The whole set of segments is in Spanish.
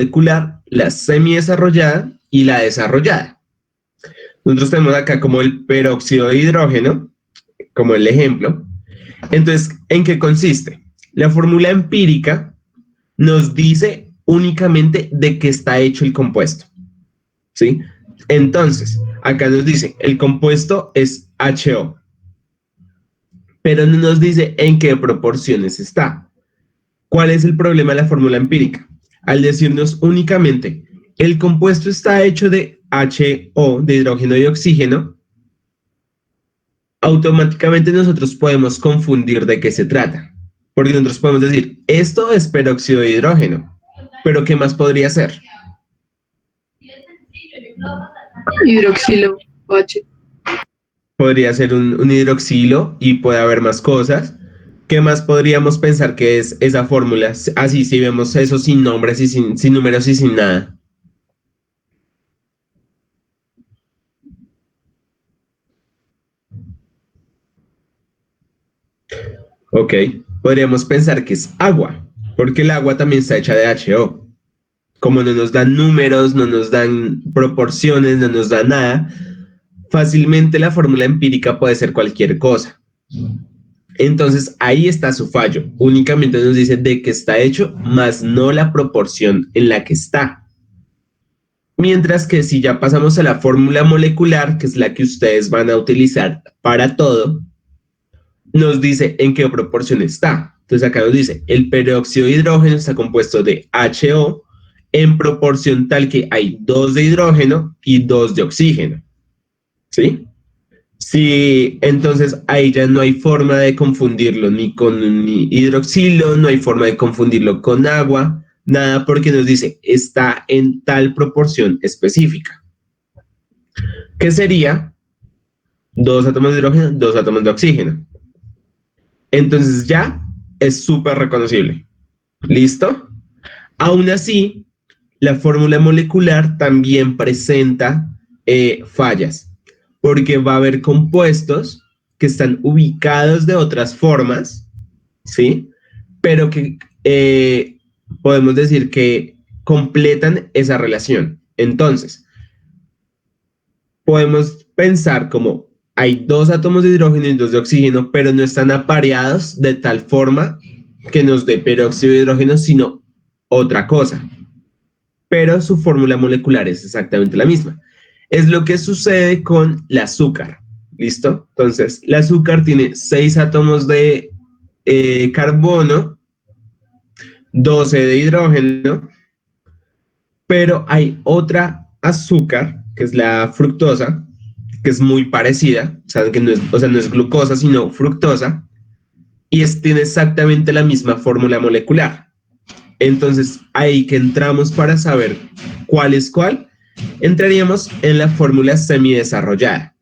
molecular, la semidesarrollada y la desarrollada. Nosotros tenemos acá como el peróxido de hidrógeno, como el ejemplo. Entonces, ¿en qué consiste? La fórmula empírica nos dice únicamente de qué está hecho el compuesto, ¿sí? Entonces, acá nos dice, el compuesto es HO, pero no nos dice en qué proporciones está. ¿Cuál es el problema de la fórmula empírica? Al decirnos únicamente, el compuesto está hecho de HO, de hidrógeno y oxígeno, automáticamente nosotros podemos confundir de qué se trata. Porque nosotros podemos decir, esto es peróxido de hidrógeno, pero ¿qué más podría ser? Hidroxilo H. Podría ser un hidroxilo y puede haber más cosas. ¿Qué más podríamos pensar que es esa fórmula? Así, si vemos eso sin nombres y sin números y sin nada. Ok, podríamos pensar que es agua, porque el agua también está hecha de HO. Como no nos dan números, no nos dan proporciones, no nos dan nada, fácilmente la fórmula empírica puede ser cualquier cosa. Entonces ahí está su fallo. Únicamente nos dice de qué está hecho, más no la proporción en la que está. Mientras que si ya pasamos a la fórmula molecular, que es la que ustedes van a utilizar para todo, nos dice en qué proporción está. Entonces acá nos dice, el peróxido de hidrógeno está compuesto de HO en proporción tal que hay 2 de hidrógeno y 2 de oxígeno. ¿Sí? Sí, entonces ahí ya no hay forma de confundirlo ni con un hidroxilo, no hay forma de confundirlo con agua, nada porque nos dice está en tal proporción específica. ¿Qué sería? 2 átomos de hidrógeno, 2 átomos de oxígeno. Entonces ya es súper reconocible. ¿Listo? Aún así, la fórmula molecular también presenta fallas, porque va a haber compuestos que están ubicados de otras formas, ¿sí? Pero que podemos decir que completan esa relación. Entonces, podemos pensar como hay 2 átomos de hidrógeno y 2 de oxígeno, pero no están apareados de tal forma que nos dé peróxido de hidrógeno, sino otra cosa. Pero su fórmula molecular es exactamente la misma. Es lo que sucede con el azúcar. ¿Listo? Entonces, el azúcar tiene 6 átomos de carbono, 12 de hidrógeno, pero hay otra azúcar, que es la fructosa, que es muy parecida, o sea, que no es, o sea, no es glucosa, sino fructosa, y tiene exactamente la misma fórmula molecular. Entonces, ahí que entramos para saber cuál es cuál, entraríamos en la fórmula semidesarrollada.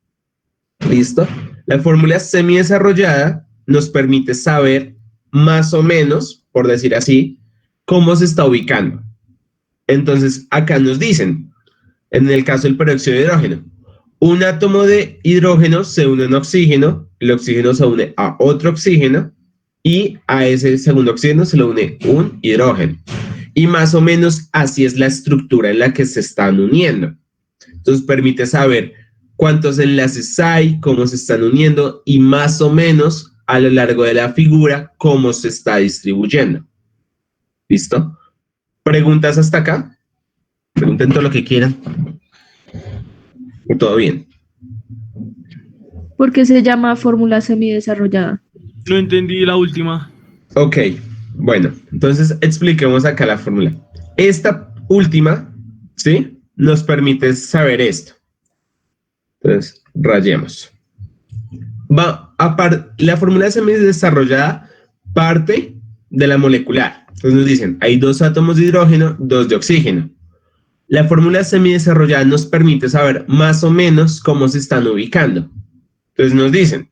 ¿Listo? La fórmula semidesarrollada nos permite saber más o menos, por decir así, cómo se está ubicando. Entonces, acá nos dicen, en el caso del peróxido de hidrógeno, un átomo de hidrógeno se une a un oxígeno, el oxígeno se une a otro oxígeno y a ese segundo oxígeno se le une un hidrógeno. Y más o menos así es la estructura en la que se están uniendo. Entonces permite saber cuántos enlaces hay, cómo se están uniendo y más o menos a lo largo de la figura cómo se está distribuyendo. ¿Listo? ¿Preguntas hasta acá? Pregunten todo lo que quieran. Todo bien. ¿Por qué se llama fórmula semidesarrollada? No entendí la última. Ok, bueno, entonces expliquemos acá la fórmula. Esta última, ¿sí? Nos permite saber esto. Entonces, rayemos. La fórmula semidesarrollada parte de la molecular. Entonces nos dicen, hay 2 átomos de hidrógeno, 2 de oxígeno. La fórmula semidesarrollada nos permite saber más o menos cómo se están ubicando. Entonces nos dicen,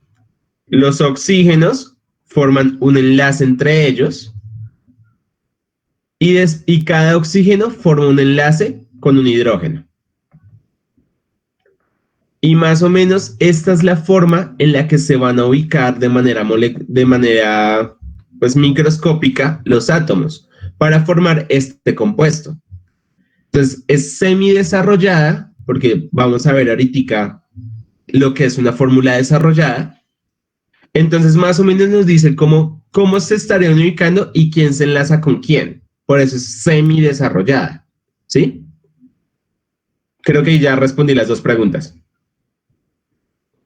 los oxígenos forman un enlace entre ellos y cada oxígeno forma un enlace con un hidrógeno. Y más o menos esta es la forma en la que se van a ubicar de manera pues, microscópica los átomos para formar este compuesto. Entonces, es semidesarrollada, porque vamos a ver ahorita lo que es una fórmula desarrollada. Entonces, más o menos nos dice cómo se estarían ubicando y quién se enlaza con quién. Por eso es semidesarrollada, ¿sí? Creo que ya respondí las dos preguntas.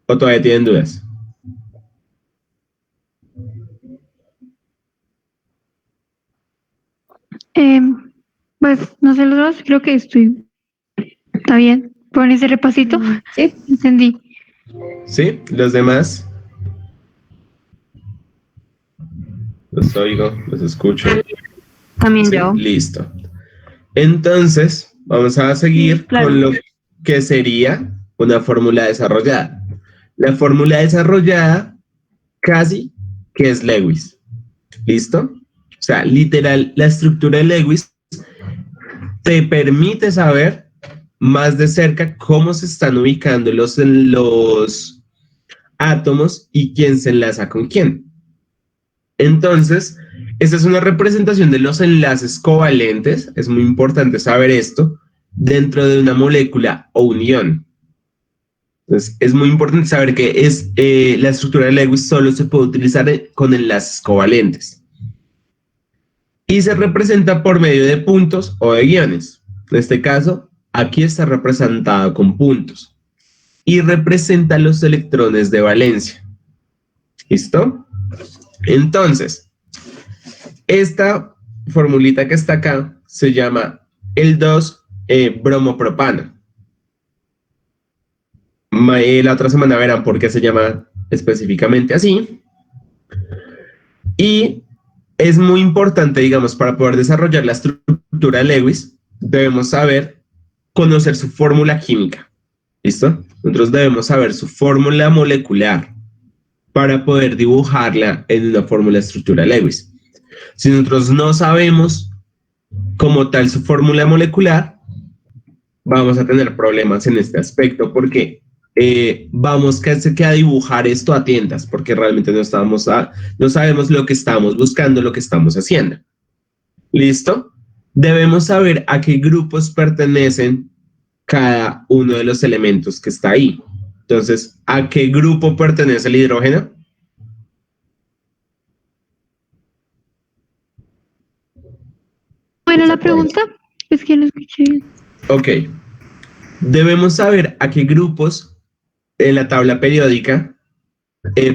¿O todavía tienen dudas? Pues no sé los dos, creo que está bien. Pon ese repasito. Sí. Entendí. ¿Sí? ¿Los demás? Los oigo, los escucho. También ¿Sí? yo. Listo. Entonces, vamos a seguir Sí, claro. con lo que sería una fórmula desarrollada. La fórmula desarrollada casi que es Lewis. ¿Listo? O sea, literal, la estructura de Lewis te permite saber más de cerca cómo se están ubicando los átomos y quién se enlaza con quién. Entonces, esta es una representación de los enlaces covalentes. Es muy importante saber esto dentro de una molécula o un ion. Entonces, es muy importante saber que la estructura de Lewis solo se puede utilizar con enlaces covalentes. Y se representa por medio de puntos o de guiones. En este caso, aquí está representado con puntos. Y representa los electrones de valencia. ¿Listo? Entonces, esta formulita que está acá se llama el 2-bromopropano. La otra semana verán por qué se llama específicamente así. Y es muy importante, digamos, para poder desarrollar la estructura de Lewis, debemos conocer su fórmula química. ¿Listo? Nosotros debemos saber su fórmula molecular para poder dibujarla en una fórmula de estructura de Lewis. Si nosotros no sabemos como tal su fórmula molecular, vamos a tener problemas en este aspecto porque vamos casi que a dibujar esto a tientas porque realmente no sabemos lo que estamos buscando, lo que estamos haciendo. ¿Listo? Debemos saber a qué grupos pertenecen cada uno de los elementos que está ahí. Entonces, ¿a qué grupo pertenece el hidrógeno? Bueno, la pregunta es que no escuché. Ok. Debemos saber a qué grupos en la tabla periódica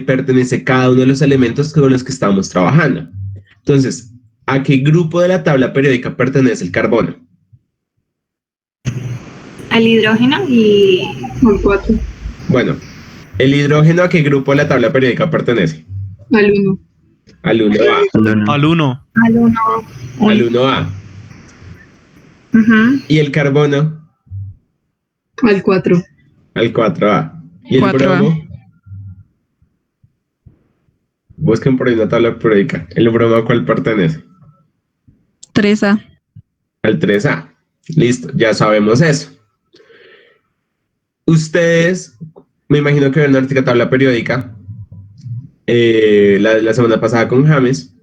pertenece cada uno de los elementos con los que estamos trabajando. Entonces, ¿a qué grupo de la tabla periódica pertenece el carbono? Al hidrógeno y Al 4. Bueno, ¿el hidrógeno a qué grupo de la tabla periódica pertenece? Al 1. Al 1A. Al 1. al uno. Al 1A. Ujú. ¿Y el carbono? Al 4. Al 4A. ¿Y el 4A. bromo? Busquen por ahí una tabla periódica. ¿El bromo a cuál pertenece? 3A. Al 3A. Listo, ya sabemos eso. Ustedes, me imagino que ven la artística tabla periódica la semana pasada con James.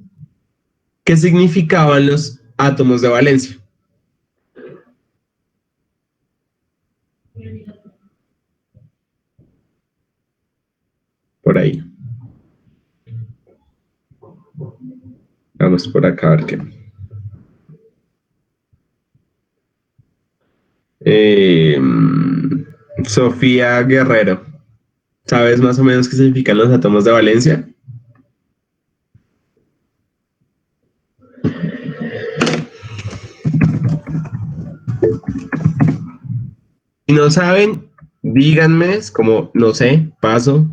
¿Qué significaban los átomos de valencia? Por ahí. Vamos por acá a ver qué. Sofía Guerrero. ¿Sabes más o menos qué significan los átomos de valencia? Si no saben, díganme, es como, no sé, paso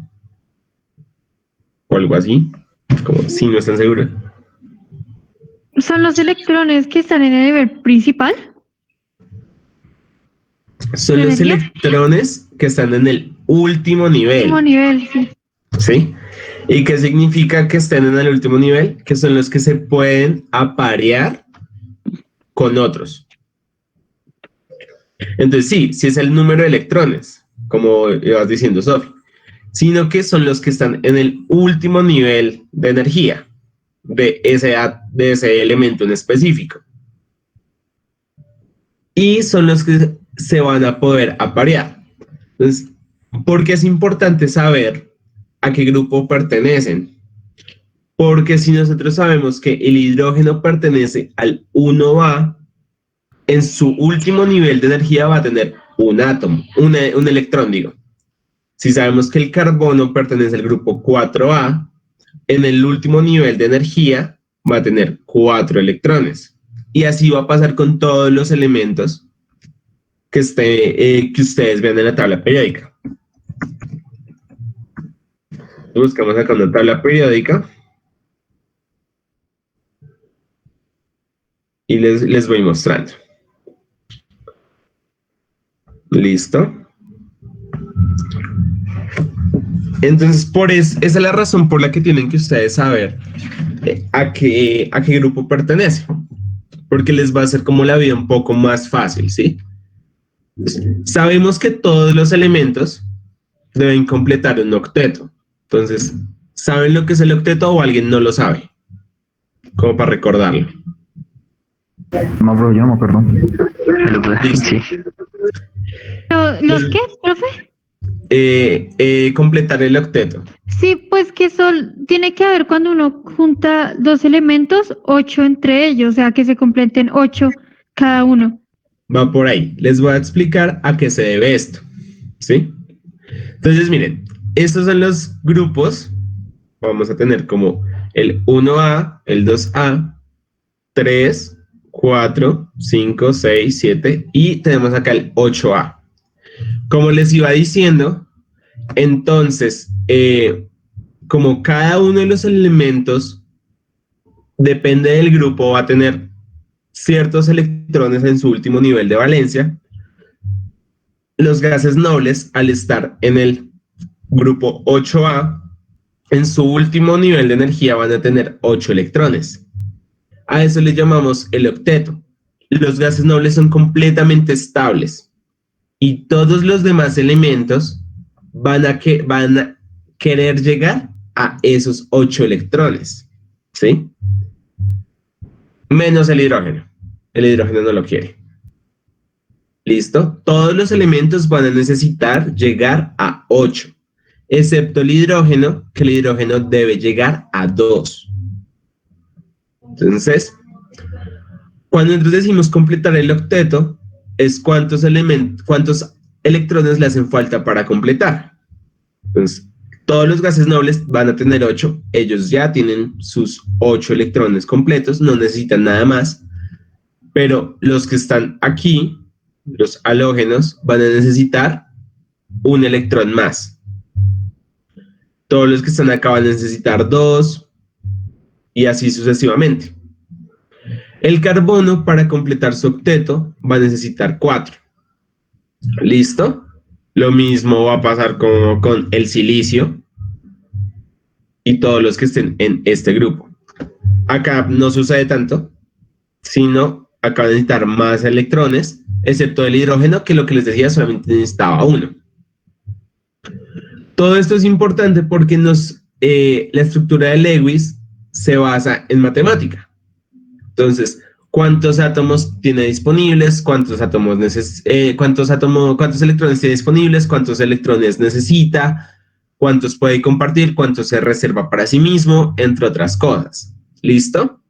o algo así, como si no están seguros. ¿Son los electrones que están en el nivel principal? Son los ¿Energía? electrones que están en el último nivel. Último nivel, sí. ¿Sí? ¿Y qué significa que estén en el último nivel? Que son los que se pueden aparear con otros. Entonces, sí es el número de electrones, como ibas diciendo, Sofi, sino que son los que están en el último nivel de energía de ese elemento en específico. y son los que se van a poder aparear. Entonces, ¿por qué es importante saber a qué grupo pertenecen? Porque si nosotros sabemos que el hidrógeno pertenece al 1A, en su último nivel de energía va a tener un átomo, un electrón, digo. Si sabemos que el carbono pertenece al grupo 4A, en el último nivel de energía va a tener 4 electrones. Y así va a pasar con todos los elementos que ustedes vean en la tabla periódica. Buscamos acá una tabla periódica. Y les voy mostrando. ¿Listo? Entonces, esa es la razón por la que tienen que ustedes saber a qué grupo pertenece. Porque les va a hacer como la vida un poco más fácil, ¿sí? Sabemos que todos los elementos deben completar un octeto. Entonces, ¿saben lo que es el octeto o alguien no lo sabe? Como para recordarlo. No, bro, yo no me acuerdo. Sí. ¿Los qué, profe? Completar el octeto. Sí, pues que tiene que haber cuando uno junta dos elementos, 8 entre ellos, o sea, que se completen 8 cada uno. Va por ahí. Les voy a explicar a qué se debe esto, ¿sí? Entonces, miren, estos son los grupos. Vamos a tener como el 1A, el 2A, 3, 4, 5, 6, 7 y tenemos acá el 8A. Como les iba diciendo, entonces, como cada uno de los elementos depende del grupo, va a tener ciertos electrones en su último nivel de valencia, los gases nobles, al estar en el grupo 8A, en su último nivel de energía van a tener 8 electrones. A eso le llamamos el octeto. Los gases nobles son completamente estables y todos los demás elementos van a querer llegar a esos 8 electrones, ¿sí? Menos el hidrógeno. El hidrógeno no lo quiere. ¿Listo? Todos los elementos van a necesitar llegar a 8, excepto el hidrógeno, que el hidrógeno debe llegar a 2. Entonces, cuando nosotros decimos completar el octeto, es cuántos electrones le hacen falta para completar. Entonces, todos los gases nobles van a tener 8, ellos ya tienen sus 8 electrones completos, no necesitan nada más, pero los que están aquí, los halógenos, van a necesitar un electrón más. Todos los que están acá van a necesitar 2 y así sucesivamente. El carbono, para completar su octeto, va a necesitar 4. ¿Listo? Lo mismo va a pasar con el silicio y todos los que estén en este grupo. Acá no sucede tanto, sino acá van a necesitar más electrones, excepto el hidrógeno, que lo que les decía solamente necesitaba 1. Todo esto es importante porque la estructura de Lewis se basa en matemática. Entonces, ¿cuántos átomos tiene disponibles? ¿Cuántos electrones tiene disponibles? ¿Cuántos electrones necesita? ¿Cuántos puede compartir? ¿Cuántos se reserva para sí mismo? Entre otras cosas. ¿Listo?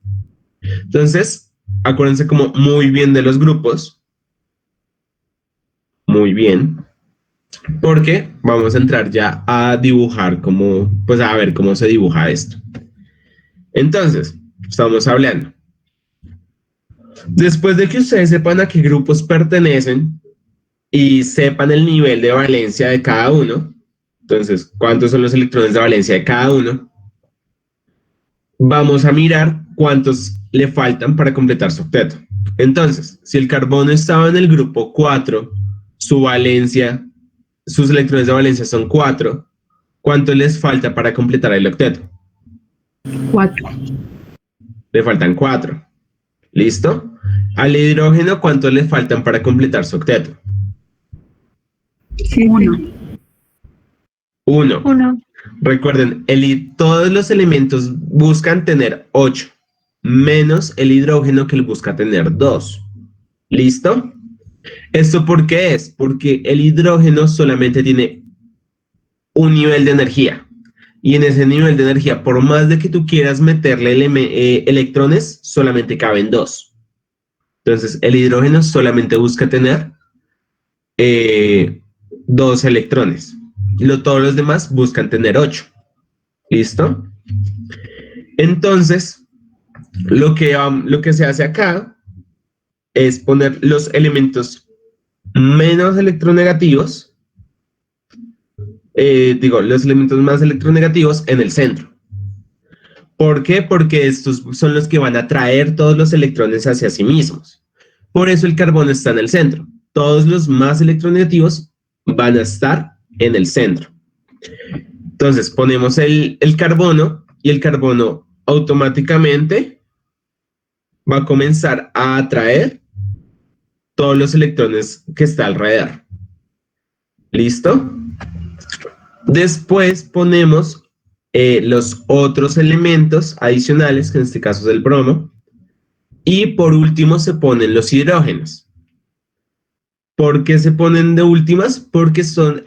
Entonces, acuérdense como muy bien de los grupos. Muy bien. Porque vamos a entrar ya a dibujar pues a ver cómo se dibuja esto. Entonces, estamos hablando. Después de que ustedes sepan a qué grupos pertenecen y sepan el nivel de valencia de cada uno, entonces, ¿cuántos son los electrones de valencia de cada uno? Vamos a mirar cuántos le faltan para completar su octeto. Entonces, si el carbono estaba en el grupo 4, sus electrones de valencia son 4, ¿cuánto les falta para completar el octeto? 4. Le faltan 4. ¿Listo? Al hidrógeno, ¿cuánto le faltan para completar su octeto? 1. Recuerden, todos los elementos buscan tener 8, menos el hidrógeno que busca tener 2. ¿Listo? ¿Esto por qué es? Porque el hidrógeno solamente tiene un nivel de energía. Y en ese nivel de energía, por más de que tú quieras meterle electrones, solamente caben 2. Entonces, el hidrógeno solamente busca tener 2 electrones. Todos los demás buscan tener 8. ¿Listo? Entonces, lo que se hace acá es poner los elementos menos electronegativos, los elementos más electronegativos en el centro. ¿Por qué? Porque estos son los que van a atraer todos los electrones hacia sí mismos. Por eso el carbono está en el centro. Todos los más electronegativos van a estar en el centro. Entonces ponemos el carbono y el carbono automáticamente va a comenzar a atraer todos los electrones que está alrededor. ¿Listo? Después ponemos los otros elementos adicionales, que en este caso es el bromo. Y por último se ponen los hidrógenos. ¿Por qué se ponen de últimas? Porque son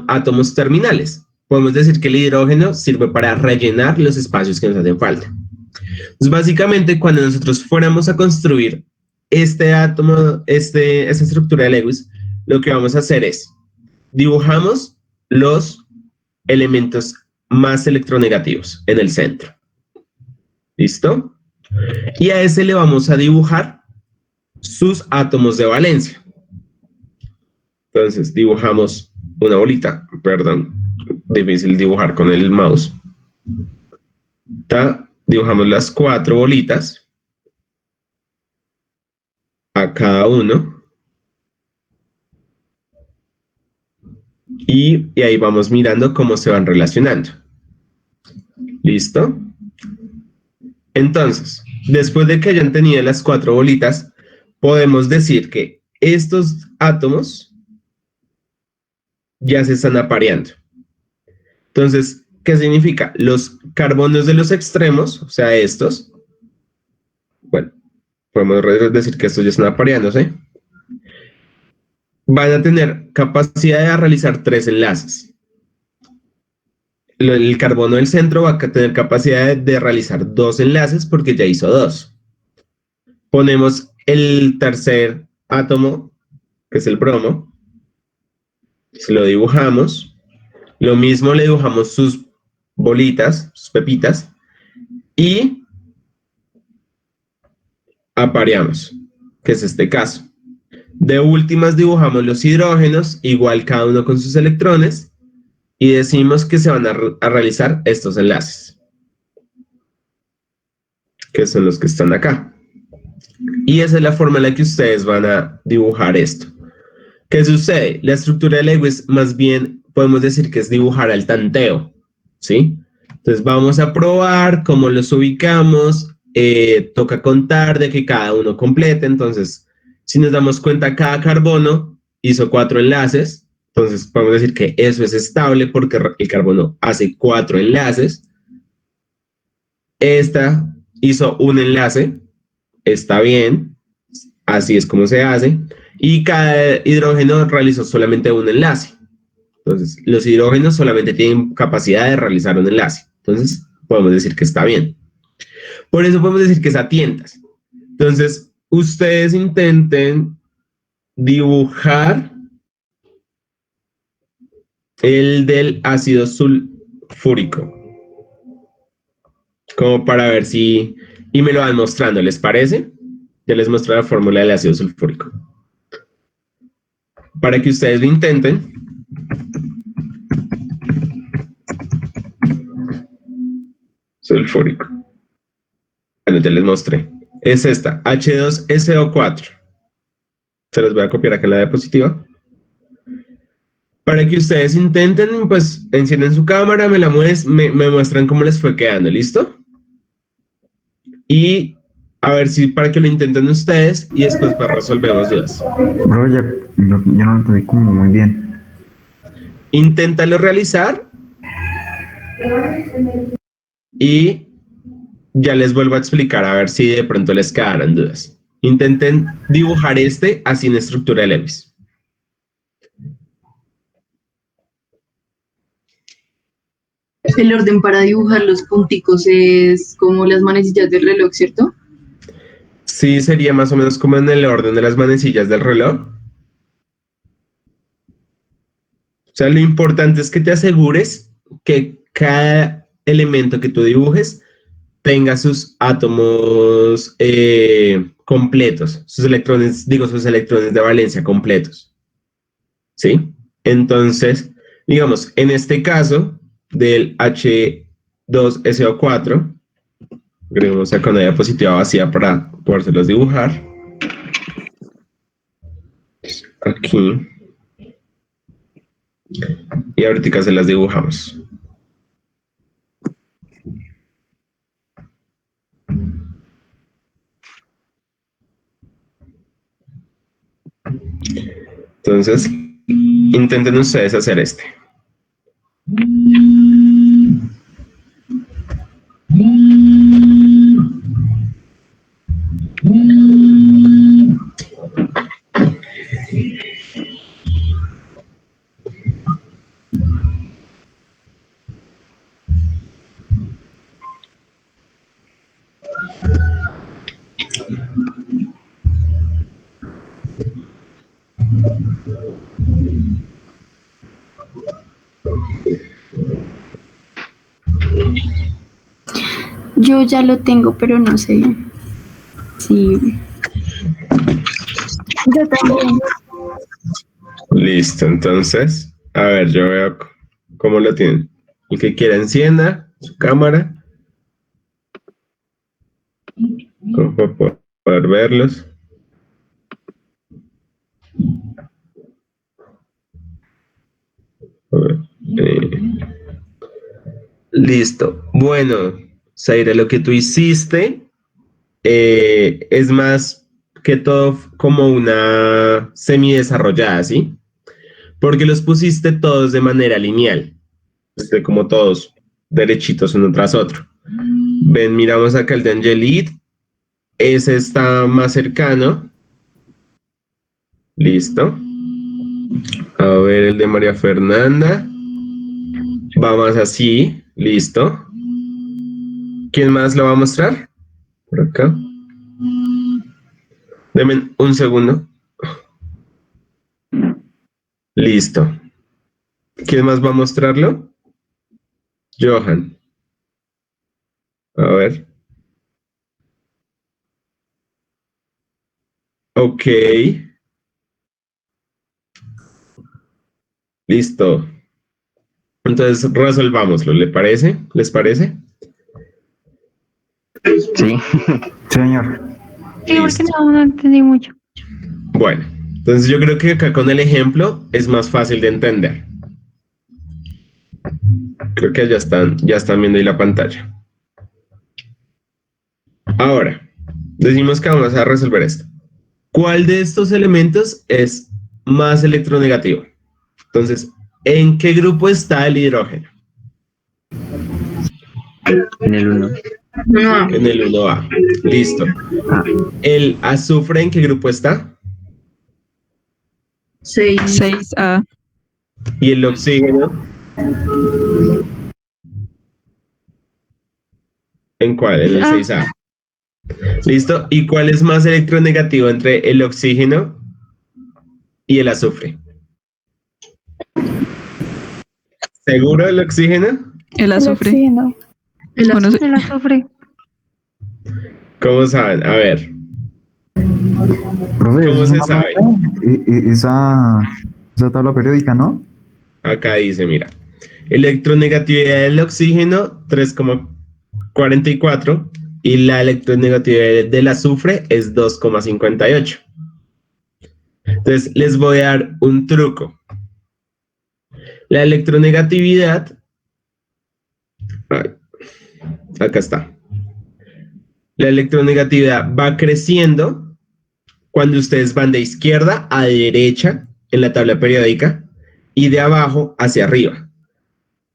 átomos terminales. Podemos decir que el hidrógeno sirve para rellenar los espacios que nos hacen falta. Entonces, básicamente, cuando nosotros fuéramos a construir esta estructura de Lewis, lo que vamos a hacer es dibujamos los elementos más electronegativos en el centro. ¿Listo? Y a ese le vamos a dibujar sus átomos de valencia. Entonces dibujamos una bolita, perdón, difícil dibujar con el mouse. Dibujamos las 4 bolitas a cada uno. Y ahí vamos mirando cómo se van relacionando. ¿Listo? Entonces, después de que hayan tenido las 4 bolitas, podemos decir que estos átomos ya se están apareando. Entonces, ¿qué significa? Los carbonos de los extremos, o sea, estos, bueno, podemos decir que estos ya están apareándose, van a tener capacidad de realizar 3 enlaces. El carbono del centro va a tener capacidad de realizar 2 enlaces porque ya hizo 2. Ponemos el tercer átomo, que es el bromo, se lo dibujamos. Lo mismo le dibujamos sus bolitas, sus pepitas, y apareamos, que es este caso. De últimas dibujamos los hidrógenos, igual cada uno con sus electrones, y decimos que se van a realizar estos enlaces, que son los que están acá. Y esa es la forma en la que ustedes van a dibujar esto. ¿Qué sucede? La estructura de Lewis, más bien, podemos decir que es dibujar al tanteo, ¿sí? Entonces vamos a probar cómo los ubicamos, toca contar de que cada uno complete. Entonces, si nos damos cuenta, cada carbono hizo 4 enlaces, entonces podemos decir que eso es estable porque el carbono hace 4 enlaces. Esta hizo un enlace, está bien, así es como se hace. Y cada hidrógeno realizó solamente un enlace. Entonces, los hidrógenos solamente tienen capacidad de realizar un enlace. Entonces, podemos decir que está bien. Por eso podemos decir que es a tientas. Entonces, ustedes intenten dibujar el del ácido sulfúrico. Como para ver si... Y me lo van mostrando, ¿les parece? Ya les mostré la fórmula del ácido sulfúrico. Para que ustedes lo intenten. Sulfúrico. Bueno, ya les mostré. Es esta, H2SO4. Se los voy a copiar acá en la diapositiva. Para que ustedes intenten, pues encienden su cámara, me muestran cómo les fue quedando, ¿listo? Y a ver si para que lo intenten ustedes y después pues resolvemos dudas. Bro, yo no lo entendí como muy bien. Inténtalo realizar y ya les vuelvo a explicar a ver si de pronto les quedaron dudas. Intenten dibujar así en estructura de Lewis. El orden para dibujar los punticos es como las manecillas del reloj, ¿cierto? Sí, sería más o menos como en el orden de las manecillas del reloj. O sea, lo importante es que te asegures que cada elemento que tú dibujes tenga sus átomos completos, sus electrones de valencia completos. ¿Sí? Entonces, digamos, en este caso del H2SO4, agreguemos acá una diapositiva vacía para podérselos dibujar. Aquí. Y ahorita se las dibujamos. Entonces, intenten ustedes hacer este. Yo ya lo tengo, pero no sé si... Yo también. Listo, entonces, a ver, yo veo cómo lo tienen. El que quiera encienda su cámara. Como para poder verlos. A ver, listo. Bueno, Zaira, lo que tú hiciste es más que todo como una semidesarrollada, ¿sí? Porque los pusiste todos de manera lineal, como todos derechitos uno tras otro. Ven, miramos acá el de Angelit. Ese está más cercano. Listo. A ver, el de María Fernanda. Vamos así. Listo. ¿Quién más lo va a mostrar? Por acá. Denme un segundo. Listo. ¿Quién más va a mostrarlo? Johan. A ver. Ok. Listo. Entonces resolvámoslo. ¿Le parece? ¿Les parece? Sí. Sí, señor. Sí, porque Listo. no entendí mucho. Bueno, entonces yo creo que acá con el ejemplo es más fácil de entender. Creo que ya están viendo ahí la pantalla. Ahora, decimos que vamos a resolver esto. ¿Cuál de estos elementos es más electronegativo? Entonces, ¿en qué grupo está el hidrógeno? En el 1. No, En el 1A. Listo. ¿El azufre en qué grupo está? 6. 6A. ¿Y el oxígeno? ¿En cuál? En el 6A. ¿Listo? ¿Y cuál es más electronegativo entre el oxígeno y el azufre? ¿Seguro el oxígeno? El azufre. Bueno, sí. El azufre. ¿Cómo saben? A ver, Profe, ¿cómo ¿eso se es una sabe? esa tabla periódica, ¿no? Acá dice, mira, electronegatividad del oxígeno 3,44 y la electronegatividad del azufre es 2,58. Entonces, les voy a dar un truco. La electronegatividad, ay, acá está. La electronegatividad va creciendo cuando ustedes van de izquierda a derecha en la tabla periódica y de abajo hacia arriba.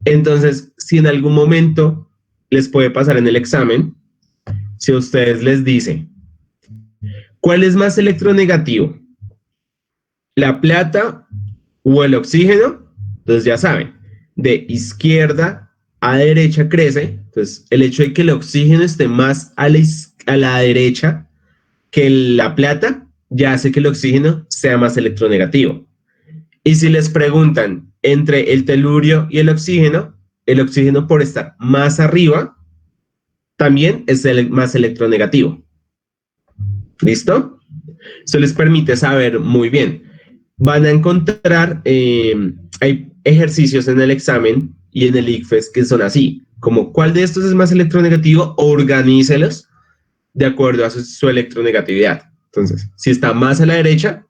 Entonces, si en algún momento les puede pasar en el examen, si a ustedes les dice ¿Cuál es más electronegativo? ¿La plata o el oxígeno? Entonces ya saben, de izquierda a derecha crece. Entonces el hecho de que el oxígeno esté más a la derecha que la plata ya hace que el oxígeno sea más electronegativo. Y si les preguntan entre el telurio y el oxígeno por estar más arriba también es más electronegativo. ¿Listo? Eso les permite saber muy bien. Van a encontrar, hay ejercicios en el examen y en el ICFES que son así, como ¿cuál de estos es más electronegativo? Organícelos de acuerdo a su electronegatividad. Entonces, si está más a la derecha,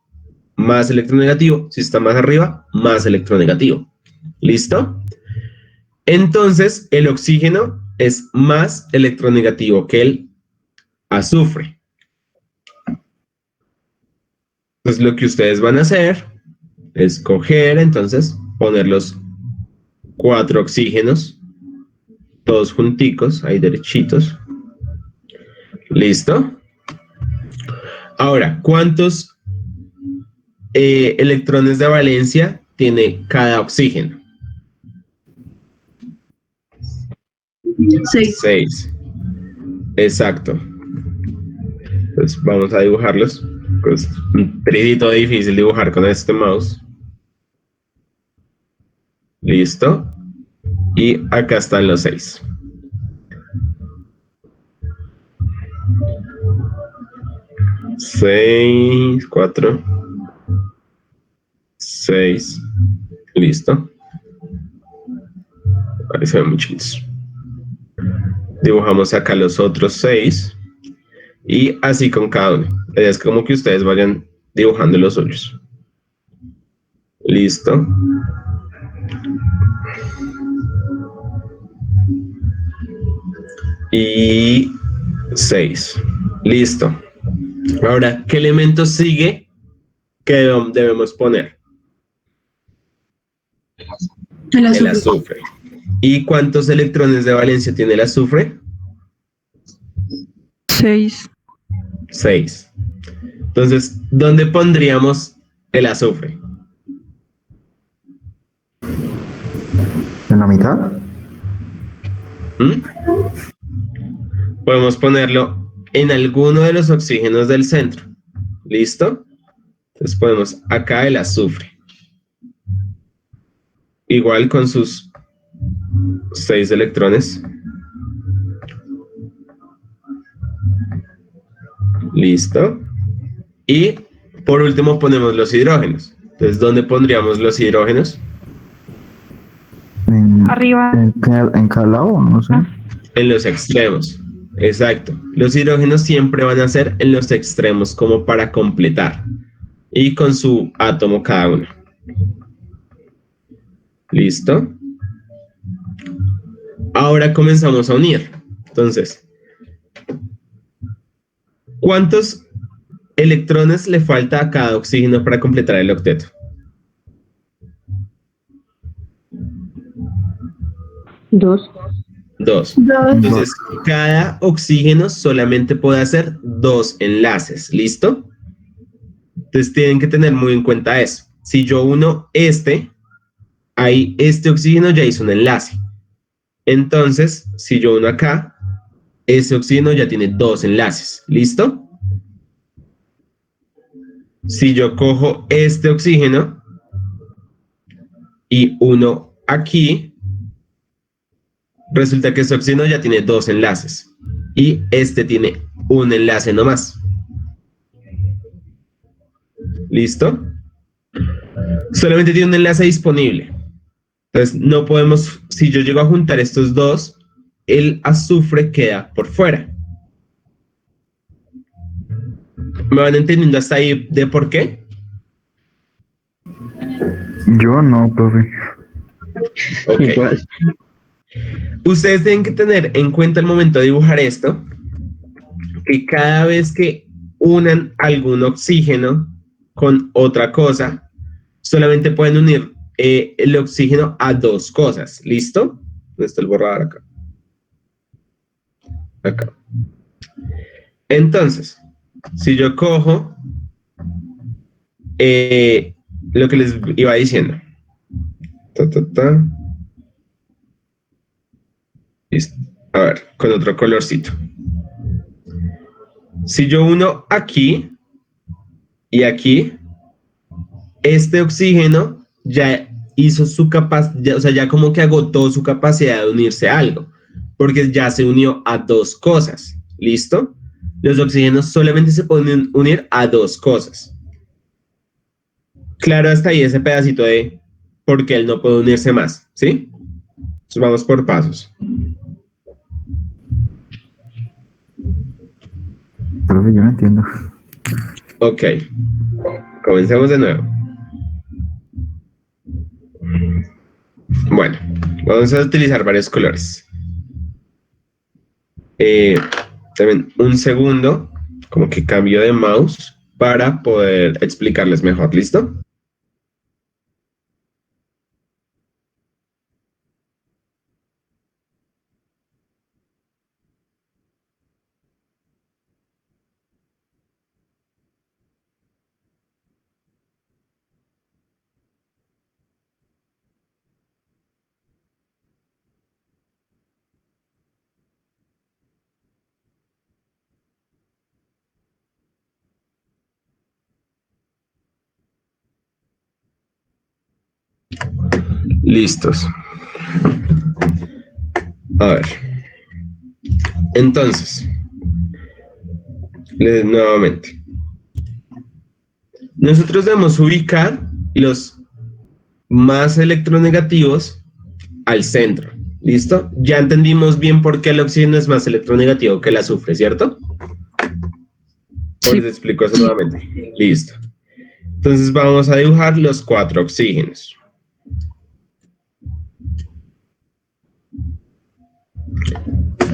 más electronegativo. Si está más arriba, más electronegativo. ¿Listo? Entonces, el oxígeno es más electronegativo que el azufre. Entonces, lo que ustedes van a hacer es coger, entonces, poner los 4 oxígenos, todos junticos, ahí derechitos. ¿Listo? Ahora, ¿cuántos electrones de valencia tiene cada oxígeno? 6. 6. Exacto. Entonces vamos a dibujarlos. Es un tridito difícil dibujar con este mouse. Listo. Y acá están los 6. Seis, 4, 6. Listo. Ahí se ven muy chiquitos. Dibujamos acá los otros 6. Y así con cada uno. La idea es como que ustedes vayan dibujando los suyos. Listo. Y 6. Listo. Ahora, ¿qué elemento sigue que debemos poner? El azufre. ¿Y cuántos electrones de valencia tiene el azufre? 6. 6. Entonces, ¿dónde pondríamos el azufre? ¿En la mitad? ¿Mm? Podemos ponerlo en alguno de los oxígenos del centro. ¿Listo? Entonces ponemos acá el azufre. Igual con sus 6 electrones. Listo. Y por último ponemos los hidrógenos. Entonces, ¿dónde pondríamos los hidrógenos? Arriba. En cada lado, no sé. En los extremos. Exacto. Los hidrógenos siempre van a ser en los extremos como para completar. Y con su átomo cada uno. ¿Listo? Ahora comenzamos a unir. Entonces, ¿cuántos electrones le falta a cada oxígeno para completar el octeto? 2. 2. Entonces, cada oxígeno solamente puede hacer 2 enlaces. ¿Listo? Entonces, tienen que tener muy en cuenta eso. Si yo uno ahí este oxígeno ya hizo un enlace. Entonces, si yo uno acá, ese oxígeno ya tiene 2 enlaces. ¿Listo? Si yo cojo este oxígeno y uno aquí, resulta que ese oxígeno ya tiene 2 enlaces. Y este tiene un enlace nomás. ¿Listo? Solamente tiene un enlace disponible. Entonces, no podemos, si yo llego a juntar estos dos, el azufre queda por fuera. ¿Me van entendiendo hasta ahí de por qué? Yo no, profe. Ok. Ustedes tienen que tener en cuenta al momento de dibujar esto, que cada vez que unan algún oxígeno con otra cosa, solamente pueden unir el oxígeno a 2 cosas. ¿Listo? ¿Dónde está el borrador acá? Acá. Entonces, si yo cojo lo que les iba diciendo. Listo. A ver, con otro colorcito. Si yo uno aquí y aquí, este oxígeno ya hizo su capacidad, o sea, ya como que agotó su capacidad de unirse a algo, porque ya se unió a dos cosas. ¿Listo? Los oxígenos solamente se pueden unir a dos cosas. Claro, hasta ahí ese pedacito de por qué él no puede unirse más, ¿sí? Entonces vamos por pasos. Profe, yo no entiendo. Ok, comencemos de nuevo. Bueno, vamos a utilizar varios colores. También un segundo, como que cambio de mouse para poder explicarles mejor. ¿Listo? Listos. A ver. Entonces, nuevamente. Nosotros debemos ubicar los más electronegativos al centro. ¿Listo? Ya entendimos bien por qué el oxígeno es más electronegativo que el azufre, ¿cierto? Sí. Les explico eso nuevamente. Listo. Entonces vamos a dibujar los 4 oxígenos.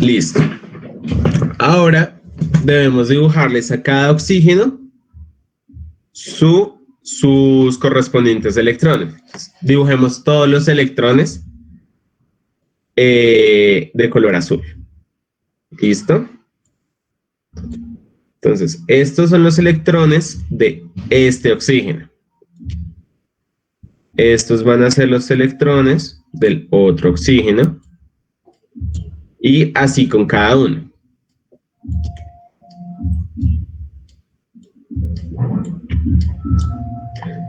Listo. Ahora debemos dibujarles a cada oxígeno sus correspondientes electrones. Dibujemos todos los electrones de color azul. ¿Listo? Entonces, estos son los electrones de este oxígeno. Estos van a ser los electrones del otro oxígeno. Y así con cada uno.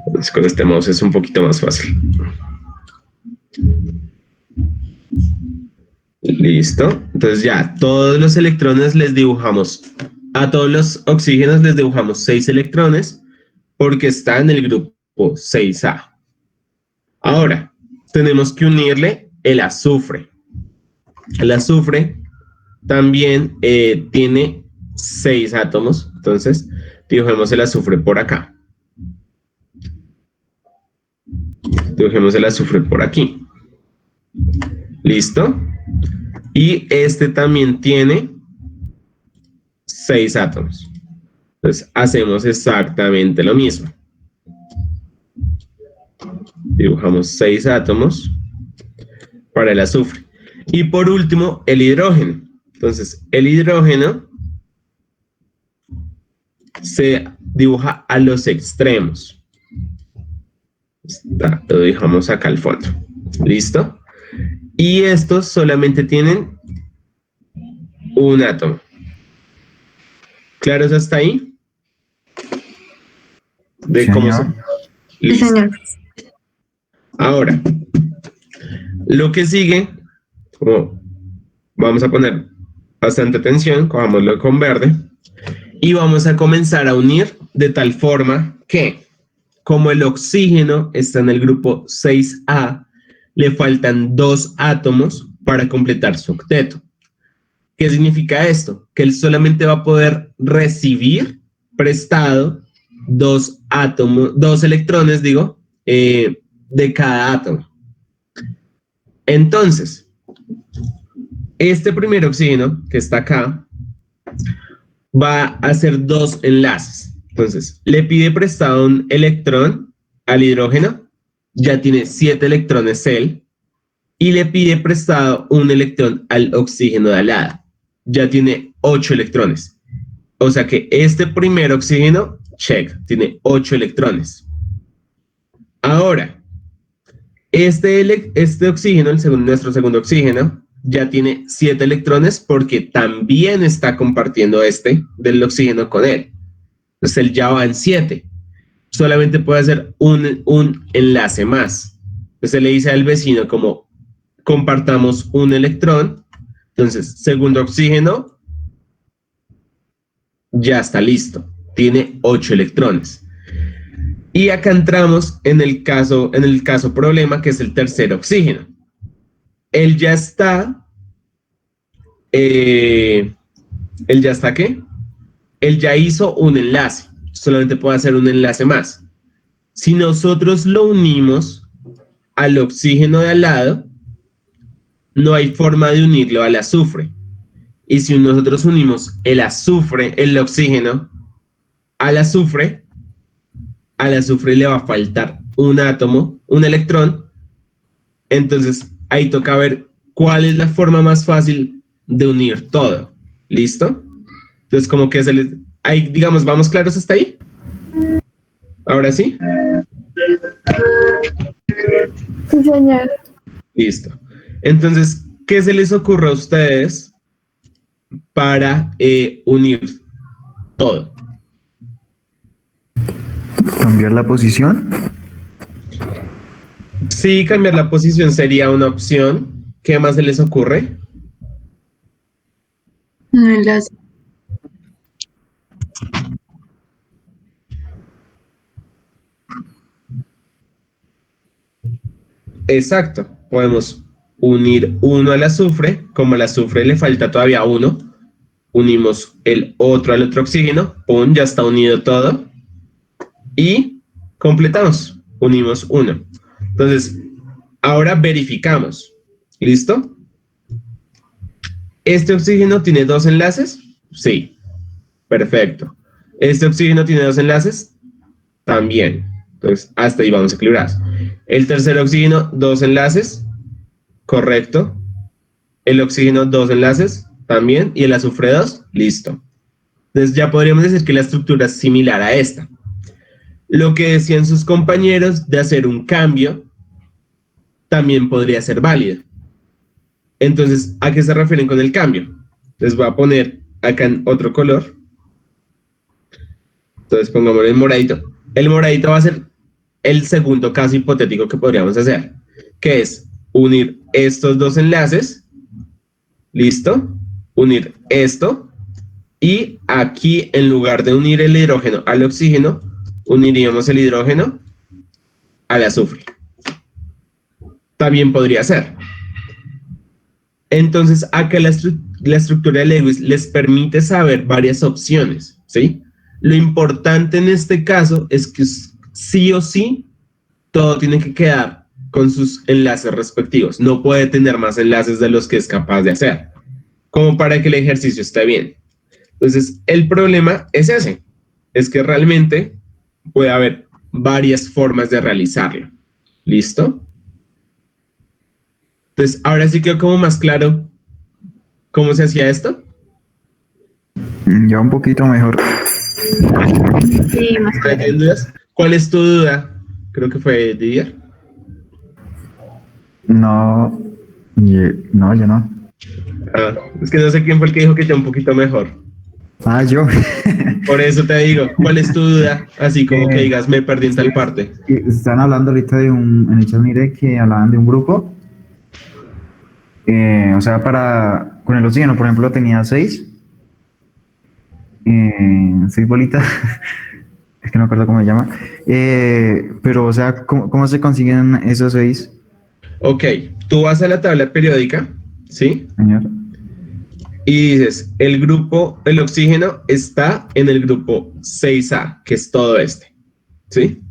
Entonces, con este mouse es un poquito más fácil. Listo. Entonces ya, todos los electrones les dibujamos, a todos los oxígenos les dibujamos 6 electrones porque está en el grupo 6A. Ahora, tenemos que unirle el azufre. El azufre también tiene 6 átomos, entonces dibujemos el azufre por acá. Dibujemos el azufre por aquí. ¿Listo? Y este también tiene 6 átomos. Entonces hacemos exactamente lo mismo. Dibujamos 6 átomos para el azufre. Y por último, el hidrógeno. Entonces, el hidrógeno se dibuja a los extremos. Lo dejamos acá al fondo. ¿Listo? Y estos solamente tienen un átomo. ¿Claros hasta ahí? De Sí, cómo señor. Sí, Listo. señor. Ahora, lo que sigue, como vamos a poner bastante atención, cojámoslo con verde, y vamos a comenzar a unir de tal forma que, como el oxígeno está en el grupo 6A, le faltan 2 átomos para completar su octeto. ¿Qué significa esto? Que él solamente va a poder recibir prestado 2 átomos, 2 electrones, digo, de cada átomo. Entonces, este primer oxígeno que está acá va a hacer 2 enlaces. Entonces, le pide prestado un electrón al hidrógeno, ya tiene 7 electrones él, y le pide prestado un electrón al oxígeno de al lado, ya tiene 8 electrones. O sea que este primer oxígeno, check, tiene 8 electrones. Ahora, este oxígeno, nuestro segundo oxígeno, ya tiene 7 electrones porque también está compartiendo del oxígeno con él. Entonces él ya va en 7. Solamente puede hacer un enlace más. Entonces le dice al vecino como compartamos un electrón. Entonces, segundo oxígeno ya está listo. Tiene 8 electrones. Y acá entramos en el caso problema, que es el tercer oxígeno. Él ya está, ¿qué? Él ya hizo un enlace. Solamente puede hacer un enlace más. Si nosotros lo unimos al oxígeno de al lado, no hay forma de unirlo al azufre. Y si nosotros unimos el oxígeno al azufre le va a faltar un átomo, un electrón. Entonces ahí toca ver cuál es la forma más fácil de unir todo. ¿Listo? Entonces como que ahí, digamos, ¿vamos claros hasta ahí? ¿Ahora sí? Sí, señor. Listo. Entonces, ¿qué se les ocurre a ustedes para unir todo? ¿Cambiar la posición? Sí, cambiar la posición sería una opción. ¿Qué más se les ocurre? Un enlace. Exacto. Podemos unir uno al azufre. Como al azufre le falta todavía uno, unimos el otro al otro oxígeno. ¡Pum! Ya está unido todo. Y completamos. Unimos uno. Entonces, ahora verificamos. ¿Listo? ¿Este oxígeno tiene 2 enlaces? Sí. Perfecto. ¿Este oxígeno tiene 2 enlaces? También. Entonces, hasta ahí vamos equilibrados. El tercer oxígeno, 2 enlaces. Correcto. El oxígeno, 2 enlaces. También. Y el azufre 2. Listo. Entonces, ya podríamos decir que la estructura es similar a esta. Lo que decían sus compañeros de hacer un cambio también podría ser válido. Entonces, ¿a qué se refieren con el cambio? Les voy a poner acá en otro color. Entonces, pongámosle el moradito. El moradito va a ser el segundo caso hipotético que podríamos hacer, que es unir estos 2 enlaces. ¿Listo? Unir esto. Y aquí, en lugar de unir el hidrógeno al oxígeno, uniríamos el hidrógeno al azufre. También podría ser. Entonces, acá la estructura de Lewis les permite saber varias opciones, ¿sí? Lo importante en este caso es que sí o sí todo tiene que quedar con sus enlaces respectivos. No puede tener más enlaces de los que es capaz de hacer, como para que el ejercicio esté bien. Entonces, el problema es ese, es que realmente puede haber varias formas de realizarlo. ¿Listo? Entonces, ahora sí quedó como más claro cómo se hacía esto. Ya un poquito mejor. Sí, más claro. ¿Tienes dudas? ¿Cuál es tu duda? Creo que fue Didier. No, no, yo no. Ah, es que no sé quién fue el que dijo que ya un poquito mejor. Ah, yo. Por eso te digo, ¿cuál es tu duda? Así como que digas, me perdí en tal parte. Están hablando ahorita en el chat, mire, que hablaban de un grupo. O sea, con el oxígeno, por ejemplo, tenía 6. 6 bolitas. Es que no me acuerdo cómo se llama. Pero, o sea, ¿cómo se consiguen esos 6? Ok, tú vas a la tabla periódica, ¿sí? Señor. Y dices, el oxígeno está en el grupo 6A, que es todo este, ¿sí?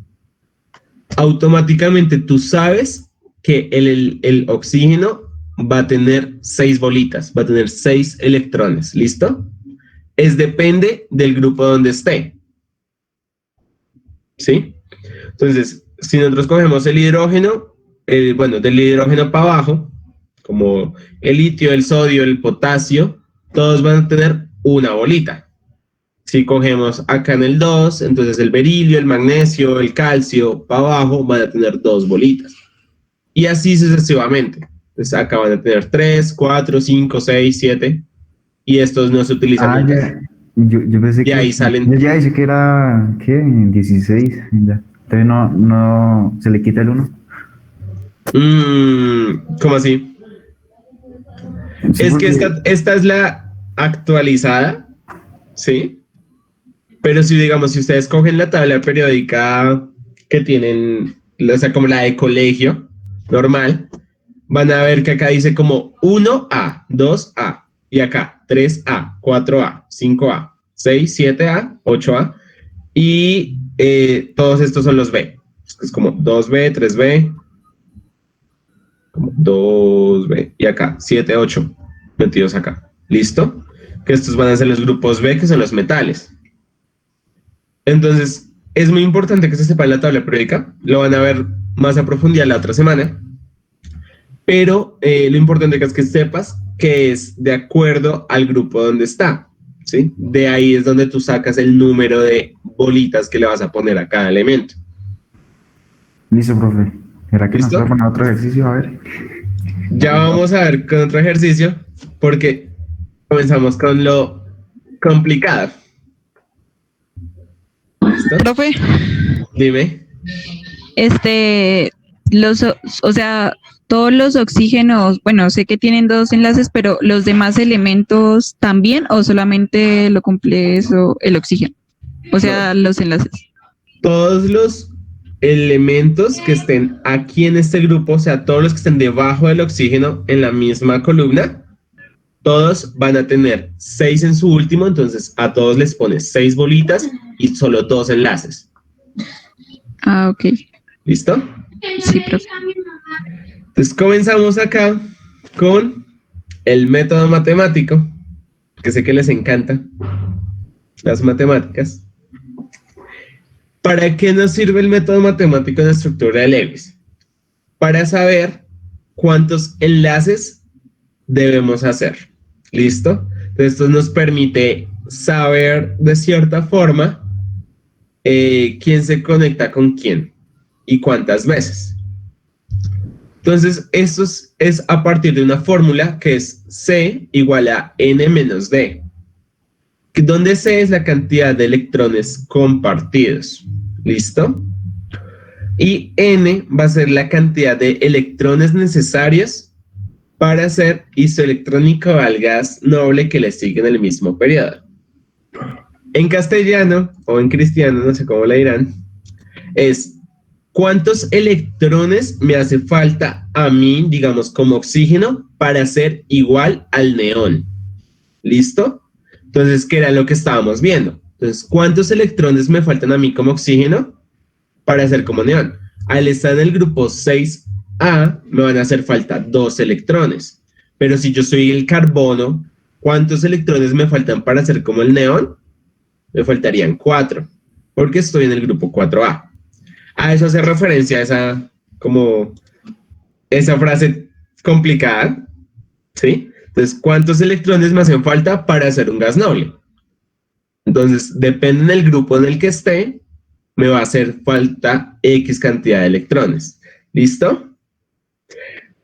Automáticamente tú sabes que el oxígeno va a tener 6 bolitas, va a tener 6 electrones, ¿listo? Depende del grupo donde esté, ¿sí? Entonces, si nosotros cogemos el hidrógeno, del hidrógeno para abajo, como el litio, el sodio, el potasio, todos van a tener una bolita, Si cogemos acá en el 2, entonces el berilio, el magnesio, el calcio, para abajo van a tener 2 bolitas. Y así sucesivamente. Entonces acá van a tener 3, 4, 5, 6, 7. Y estos no se utilizan nunca. Ya. Yo pensé Y ahí salen. Yo ya dice que era, ¿qué? 16. Ya. Entonces no se le quita el 1. ¿Cómo así? Sí, Es que porque- esta es la actualizada, ¿sí? Pero si digamos, si ustedes cogen la tabla periódica que tienen, o sea, como la de colegio normal, van a ver que acá dice como 1A, 2A, y acá 3A, 4A, 5A, 6, 7A, 8A, y todos estos son los B. Es como 2B, 3B, como 2B, y acá 7, 8 metidos acá. ¿Listo? Que estos van a ser los grupos B, que son los metales. Entonces, es muy importante que se sepa la tabla periódica. Lo van a ver más a profundidad la otra semana. Pero lo importante es que sepas que es de acuerdo al grupo donde está, ¿sí? De ahí es donde tú sacas el número de bolitas que le vas a poner a cada elemento. Listo, profe. ¿Será que ¿Listo? nos va a poner otro ejercicio? A ver. Ya vamos a ver con otro ejercicio, porque comenzamos con lo complicado. ¿Listo? Profe, Dime. o sea, todos los oxígenos, bueno, sé que tienen 2 enlaces, pero los demás elementos también, o solamente lo cumple eso el oxígeno. O sea, los enlaces. Todos los elementos que estén aquí en este grupo, o sea, todos los que estén debajo del oxígeno en la misma columna, todos van a tener 6 en su último, entonces a todos les pones 6 bolitas y solo 2 enlaces. Ah, ok. ¿Listo? Sí, profe. Entonces comenzamos acá con el método matemático, que sé que les encanta las matemáticas. ¿Para qué nos sirve el método matemático en la estructura de Lewis? Para saber cuántos enlaces debemos hacer. ¿Listo? Entonces esto nos permite saber de cierta forma quién se conecta con quién y cuántas veces. Entonces esto es a partir de una fórmula que es C igual a N menos D, donde C es la cantidad de electrones compartidos. ¿Listo? Y N va a ser la cantidad de electrones necesarios para hacer isoelectrónico al gas noble que le sigue en el mismo periodo. En castellano o en cristiano, no sé cómo le dirán, es ¿cuántos electrones me hace falta a mí, digamos, como oxígeno para ser igual al neón? ¿Listo? Entonces, ¿qué era lo que estábamos viendo? Entonces, ¿cuántos electrones me faltan a mí como oxígeno para ser como neón? Al estar en el grupo 6A, me van a hacer falta 2 electrones. Pero si yo soy el carbono, ¿cuántos electrones me faltan para ser como el neón? Me faltarían 4, porque estoy en el grupo 4A. A eso hace referencia a esa frase complicada, ¿sí? Entonces, ¿cuántos electrones me hacen falta para hacer un gas noble? Entonces, depende del grupo en el que esté, me va a hacer falta X cantidad de electrones. ¿Listo?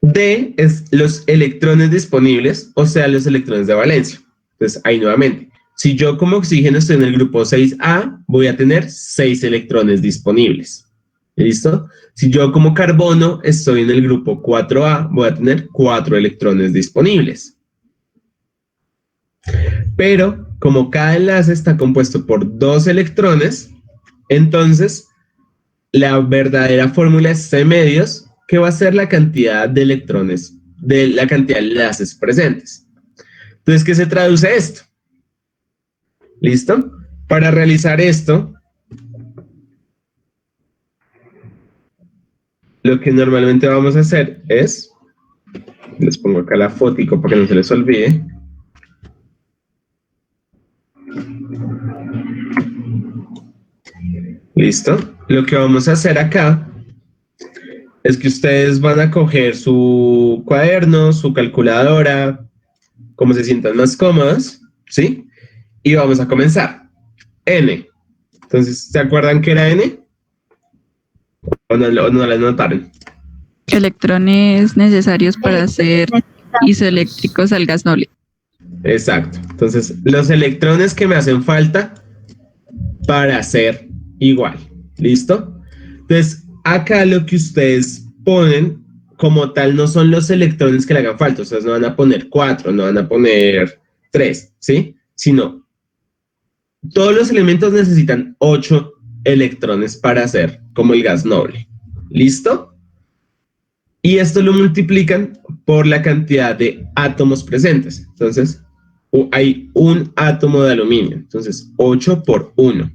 D es los electrones disponibles, o sea, los electrones de valencia. Entonces, ahí nuevamente, si yo como oxígeno estoy en el grupo 6A, voy a tener 6 electrones disponibles. ¿Listo? Si yo como carbono estoy en el grupo 4A, voy a tener 4 electrones disponibles. Pero como cada enlace está compuesto por 2 electrones, entonces la verdadera fórmula es C medios, que va a ser la cantidad de electrones, de la cantidad de enlaces presentes. Entonces, ¿qué se traduce esto? ¿Listo? Para realizar esto, lo que normalmente vamos a hacer es, les pongo acá la fotico para que no se les olvide. ¿Listo? Lo que vamos a hacer acá es que ustedes van a coger su cuaderno, su calculadora, como se sientan más cómodos, ¿sí? Y vamos a comenzar. N. Entonces, ¿se acuerdan qué era N? ¿O no la notaron? Electrones necesarios para hacer isoeléctricos al gas noble. Exacto. Entonces, los electrones que me hacen falta para hacer igual. ¿Listo? Entonces, acá lo que ustedes ponen como tal no son los electrones que le hagan falta. Ustedes no van a poner 4, no van a poner 3, ¿sí? Sino, todos los elementos necesitan 8 electrones para hacer como el gas noble. ¿Listo? Y esto lo multiplican por la cantidad de átomos presentes. Entonces, hay un átomo de aluminio. Entonces, 8 por 1.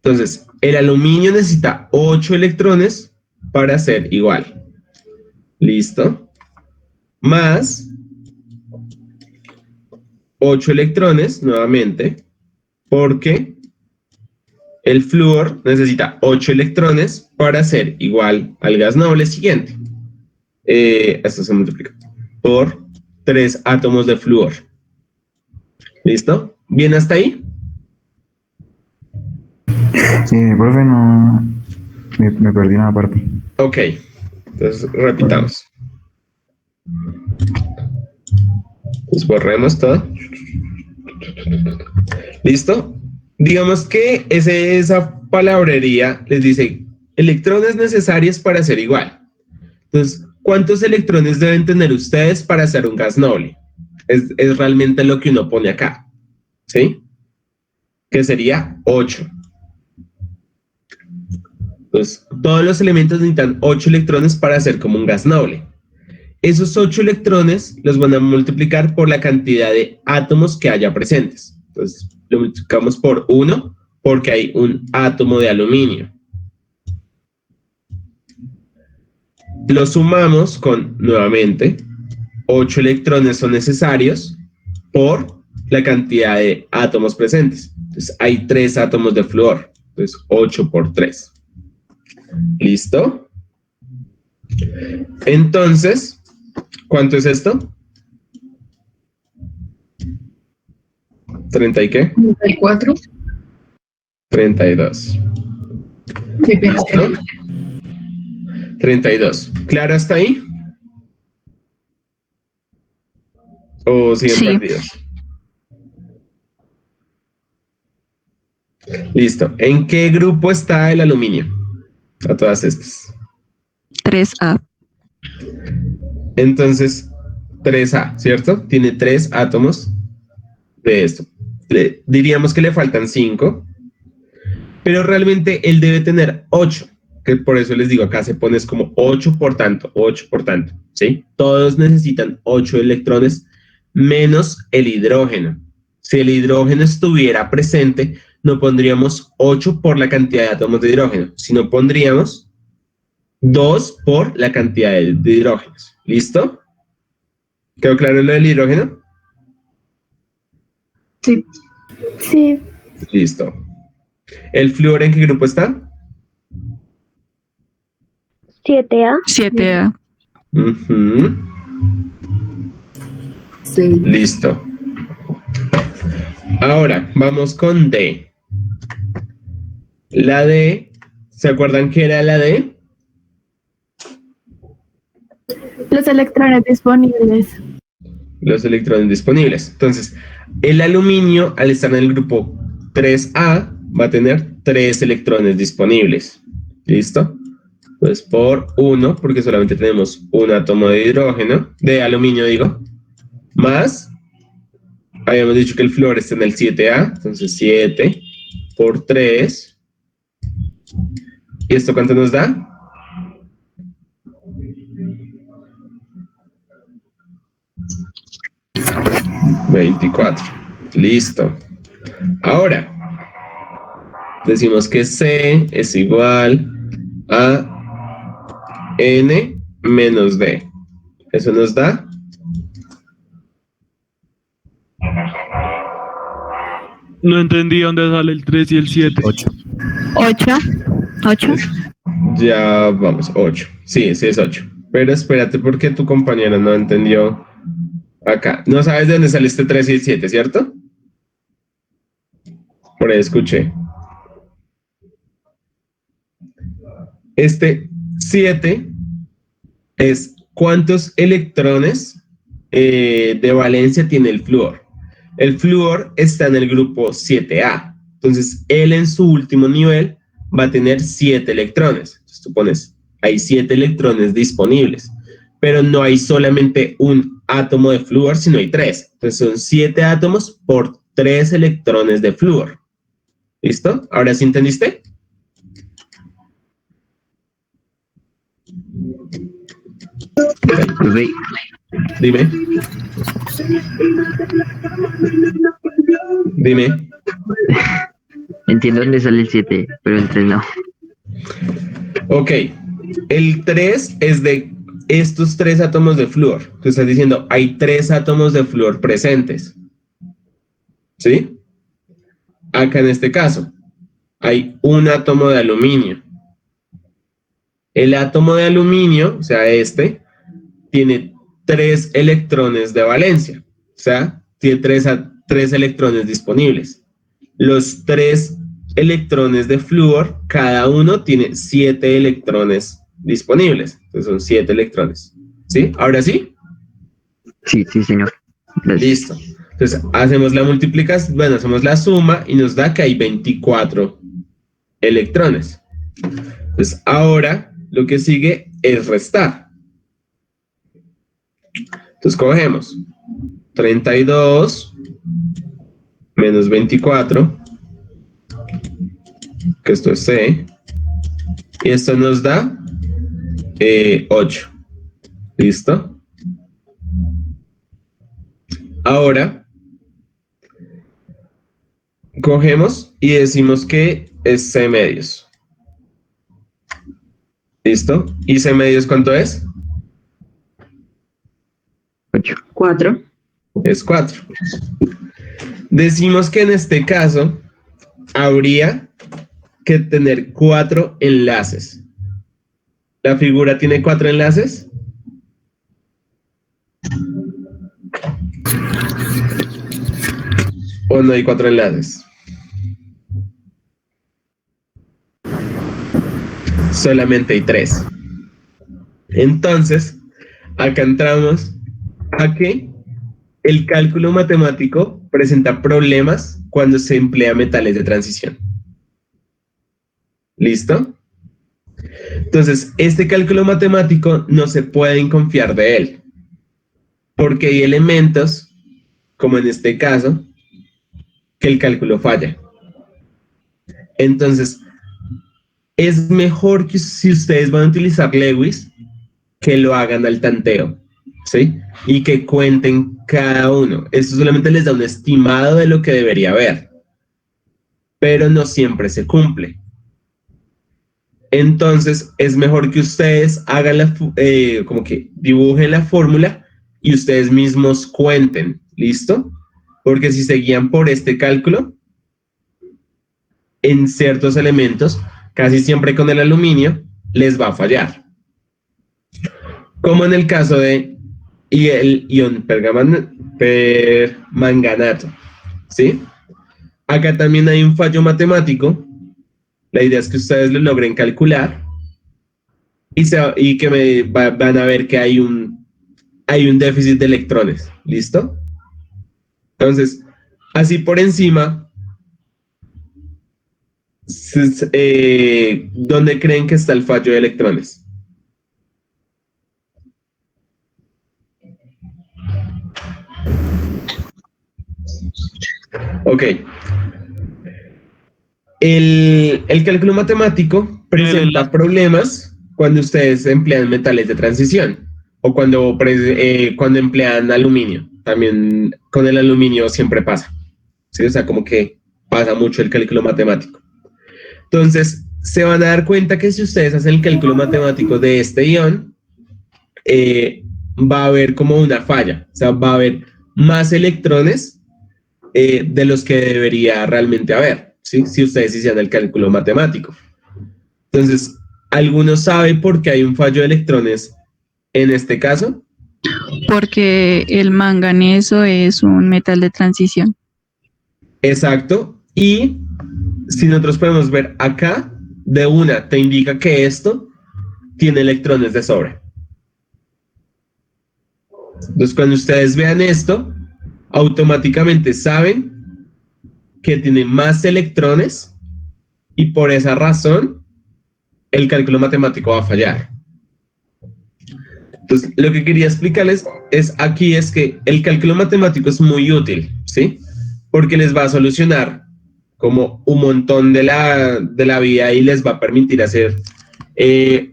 Entonces, el aluminio necesita 8 electrones para ser igual. ¿Listo? Más 8 electrones, nuevamente, porque el flúor necesita 8 electrones para ser igual al gas noble siguiente. Esto se multiplica por 3 átomos de flúor. ¿Listo? ¿Bien hasta ahí? Sí, profe, no. Me perdí una parte. Ok. Entonces, repitamos. Pues borremos todo. ¿Listo? Digamos que esa palabrería les dice electrones necesarios para ser igual. Entonces, ¿cuántos electrones deben tener ustedes para hacer un gas noble? Es realmente lo que uno pone acá. ¿Sí? Que sería 8. Entonces, todos los elementos necesitan 8 electrones para hacer como un gas noble. Esos 8 electrones los van a multiplicar por la cantidad de átomos que haya presentes. Entonces, lo multiplicamos por 1 porque hay un átomo de aluminio. Lo sumamos con, nuevamente, 8 electrones son necesarios por la cantidad de átomos presentes. Entonces, hay 3 átomos de flúor. Entonces, 8 por 3. ¿Listo? Entonces, ¿cuánto es esto? ¿30 y qué? 34. 32. Sí, pensé. ¿No? 32. ¿Claro hasta ahí? ¿O siguen Sí. perdidos? Listo. ¿En qué grupo está el aluminio? A todas estas. 3A. Entonces, 3A, ¿cierto? Tiene 3 átomos de esto. Diríamos que le faltan 5, pero realmente él debe tener 8, que por eso les digo, acá se pone es como 8 por tanto, ¿sí? Todos necesitan 8 electrones menos el hidrógeno. Si el hidrógeno estuviera presente, no pondríamos 8 por la cantidad de átomos de hidrógeno, sino pondríamos 2 por la cantidad de hidrógenos. ¿Listo? ¿Quedó claro lo del hidrógeno? Sí. Sí. Listo. ¿El flúor en qué grupo está? 7A. 7A. Ujú. Sí. Listo. Ahora, vamos con D. La D, ¿se acuerdan qué era la D? Los electrones disponibles. Los electrones disponibles. Entonces, el aluminio, al estar en el grupo 3A, va a tener 3 electrones disponibles. ¿Listo? Pues por 1, porque solamente tenemos un átomo de hidrógeno, de aluminio digo, más, habíamos dicho que el flúor está en el 7A, entonces 7 por 3. ¿Y esto cuánto nos da? $24. Listo. Ahora, decimos que C es igual a N menos D. Eso nos da No entendí dónde sale el 3 y el 7. 8. 8. ya, vamos, 8. Sí, sí es 8. Pero espérate porque tu compañero no entendió acá. No sabes de dónde sale este 3 y el 7, ¿cierto? Por ahí escuché. Este 7 es cuántos electrones de valencia tiene el flúor. El flúor está en el grupo 7A. Entonces, él en su último nivel va a tener 7 electrones. Entonces, tú pones, hay 7 electrones disponibles, pero no hay solamente un átomo de flúor, sino hay 3. Entonces, son 7 átomos por 3 electrones de flúor. ¿Listo? ¿Ahora sí entendiste? Profe, Dime. Dime. entiendo dónde sale el 7, pero el 3 no. Ok. El 3 es de estos 3 átomos de flúor. Tú estás diciendo, hay 3 átomos de flúor presentes. ¿Sí? Acá en este caso, hay un átomo de aluminio. El átomo de aluminio, o sea, este, tiene 3 electrones de valencia. O sea, tiene 3 electrones disponibles. Los 3 electrones de flúor, cada uno tiene 7 electrones disponibles. Entonces son 7 electrones. ¿Sí? ¿Ahora sí? Sí, sí, señor. Gracias. Listo. Entonces hacemos la multiplicación, bueno, hacemos la suma y nos da que hay 24 electrones. Entonces ahora lo que sigue es restar. Entonces cogemos 32 menos 24, que esto es C, y esto nos da 8. ¿Listo? Ahora cogemos y decimos que es C medios. ¿Listo? ¿Y C medios cuánto es? 8. 4. Es 4. Decimos que en este caso habría que tener 4 enlaces. ¿La figura tiene 4 enlaces? ¿O no hay 4 enlaces? Solamente hay 3. Entonces, acá entramos a que el cálculo matemático presenta problemas cuando se emplea metales de transición. ¿Listo? Entonces, este cálculo matemático no se pueden confiar de él, porque hay elementos, como en este caso, que el cálculo falla. Entonces, es mejor que si ustedes van a utilizar Lewis, que lo hagan al tanteo, ¿sí? Y que cuenten cada uno. Esto solamente les da un estimado de lo que debería haber, pero no siempre se cumple. Entonces, es mejor que ustedes hagan como que dibujen la fórmula y ustedes mismos cuenten, ¿listo? Porque si se guían por este cálculo, en ciertos elementos, casi siempre con el aluminio, les va a fallar. Como en el caso de el ion permanganato, ¿sí? Acá también hay un fallo matemático. La idea es que ustedes lo logren calcular y que van a ver que hay un déficit de electrones. ¿Listo? Entonces, así por encima, ¿dónde creen que está el fallo de electrones? Ok. El cálculo matemático presenta problemas cuando ustedes emplean metales de transición o cuando emplean aluminio. También con el aluminio siempre pasa. ¿Sí? O sea, como que pasa mucho el cálculo matemático. Entonces, se van a dar cuenta que si ustedes hacen el cálculo matemático de este ion, va a haber como una falla. O sea, va a haber más electrones de los que debería realmente haber, ¿sí? Si ustedes hicieran el cálculo matemático. Entonces, ¿alguno sabe por qué hay un fallo de electrones en este caso? Porque el manganeso es un metal de transición. Exacto. Y si nosotros podemos ver acá, de una te indica que esto tiene electrones de sobra. Entonces, cuando ustedes vean esto, automáticamente saben que tiene más electrones y por esa razón el cálculo matemático va a fallar. Entonces, lo que quería explicarles aquí es que el cálculo matemático es muy útil, ¿sí? Porque les va a solucionar como un montón de la vida y les va a permitir hacer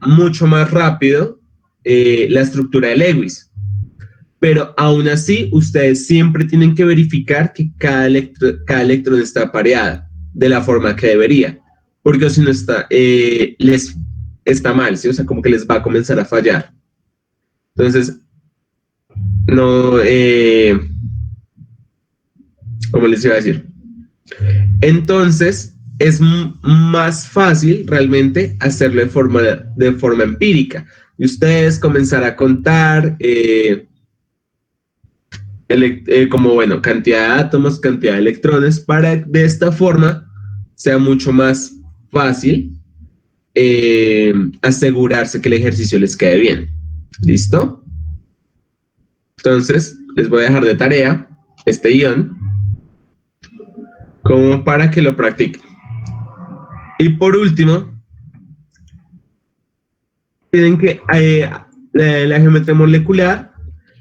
mucho más rápido la estructura de Lewis. Pero aún así, ustedes siempre tienen que verificar que cada electrón está pareado de la forma que debería, porque si no les está mal, ¿sí? O sea, como que les va a comenzar a fallar. Entonces, no, ¿cómo les iba a decir? Entonces, es más fácil realmente hacerlo de forma empírica. Y ustedes comenzar a contar como, bueno, cantidad de átomos, cantidad de electrones, para de esta forma sea mucho más fácil asegurarse que el ejercicio les quede bien. ¿Listo? Entonces, les voy a dejar de tarea este guión como para que lo practiquen. Y por último, tienen que la geometría molecular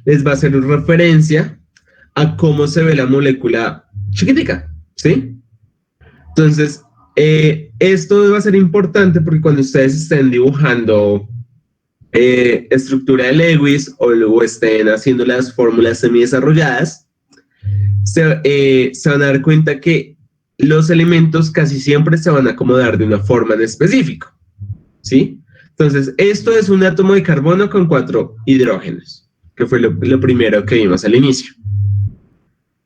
les va a hacer referencia a cómo se ve la molécula chiquitica, ¿sí? Entonces, esto va a ser importante porque cuando ustedes estén dibujando estructura de Lewis o estén haciendo las fórmulas semidesarrolladas, se van a dar cuenta que los elementos casi siempre se van a acomodar de una forma en específico, ¿sí? Entonces, esto es un átomo de carbono con 4 hidrógenos, que fue lo primero que vimos al inicio.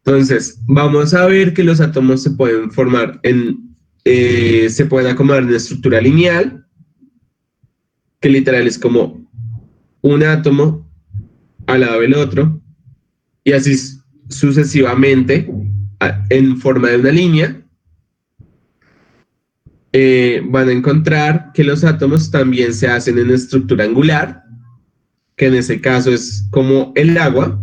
Entonces, vamos a ver que los átomos se pueden formar se pueden acomodar en una estructura lineal, que literal es como un átomo al lado del otro, y así sucesivamente en forma de una línea. Van a encontrar que los átomos también se hacen en estructura angular, que en ese caso es como el agua,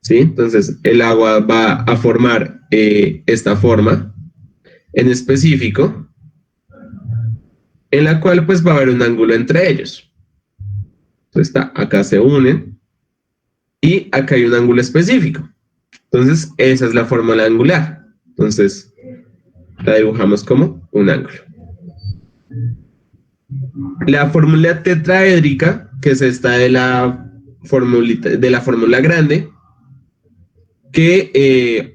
¿sí? Entonces el agua va a formar esta forma en específico, en la cual pues va a haber un ángulo entre ellos. Entonces acá se unen y acá hay un ángulo específico. Entonces esa es la fórmula angular. Entonces la dibujamos como un ángulo. La fórmula tetraédrica, que es esta de la fórmula grande, que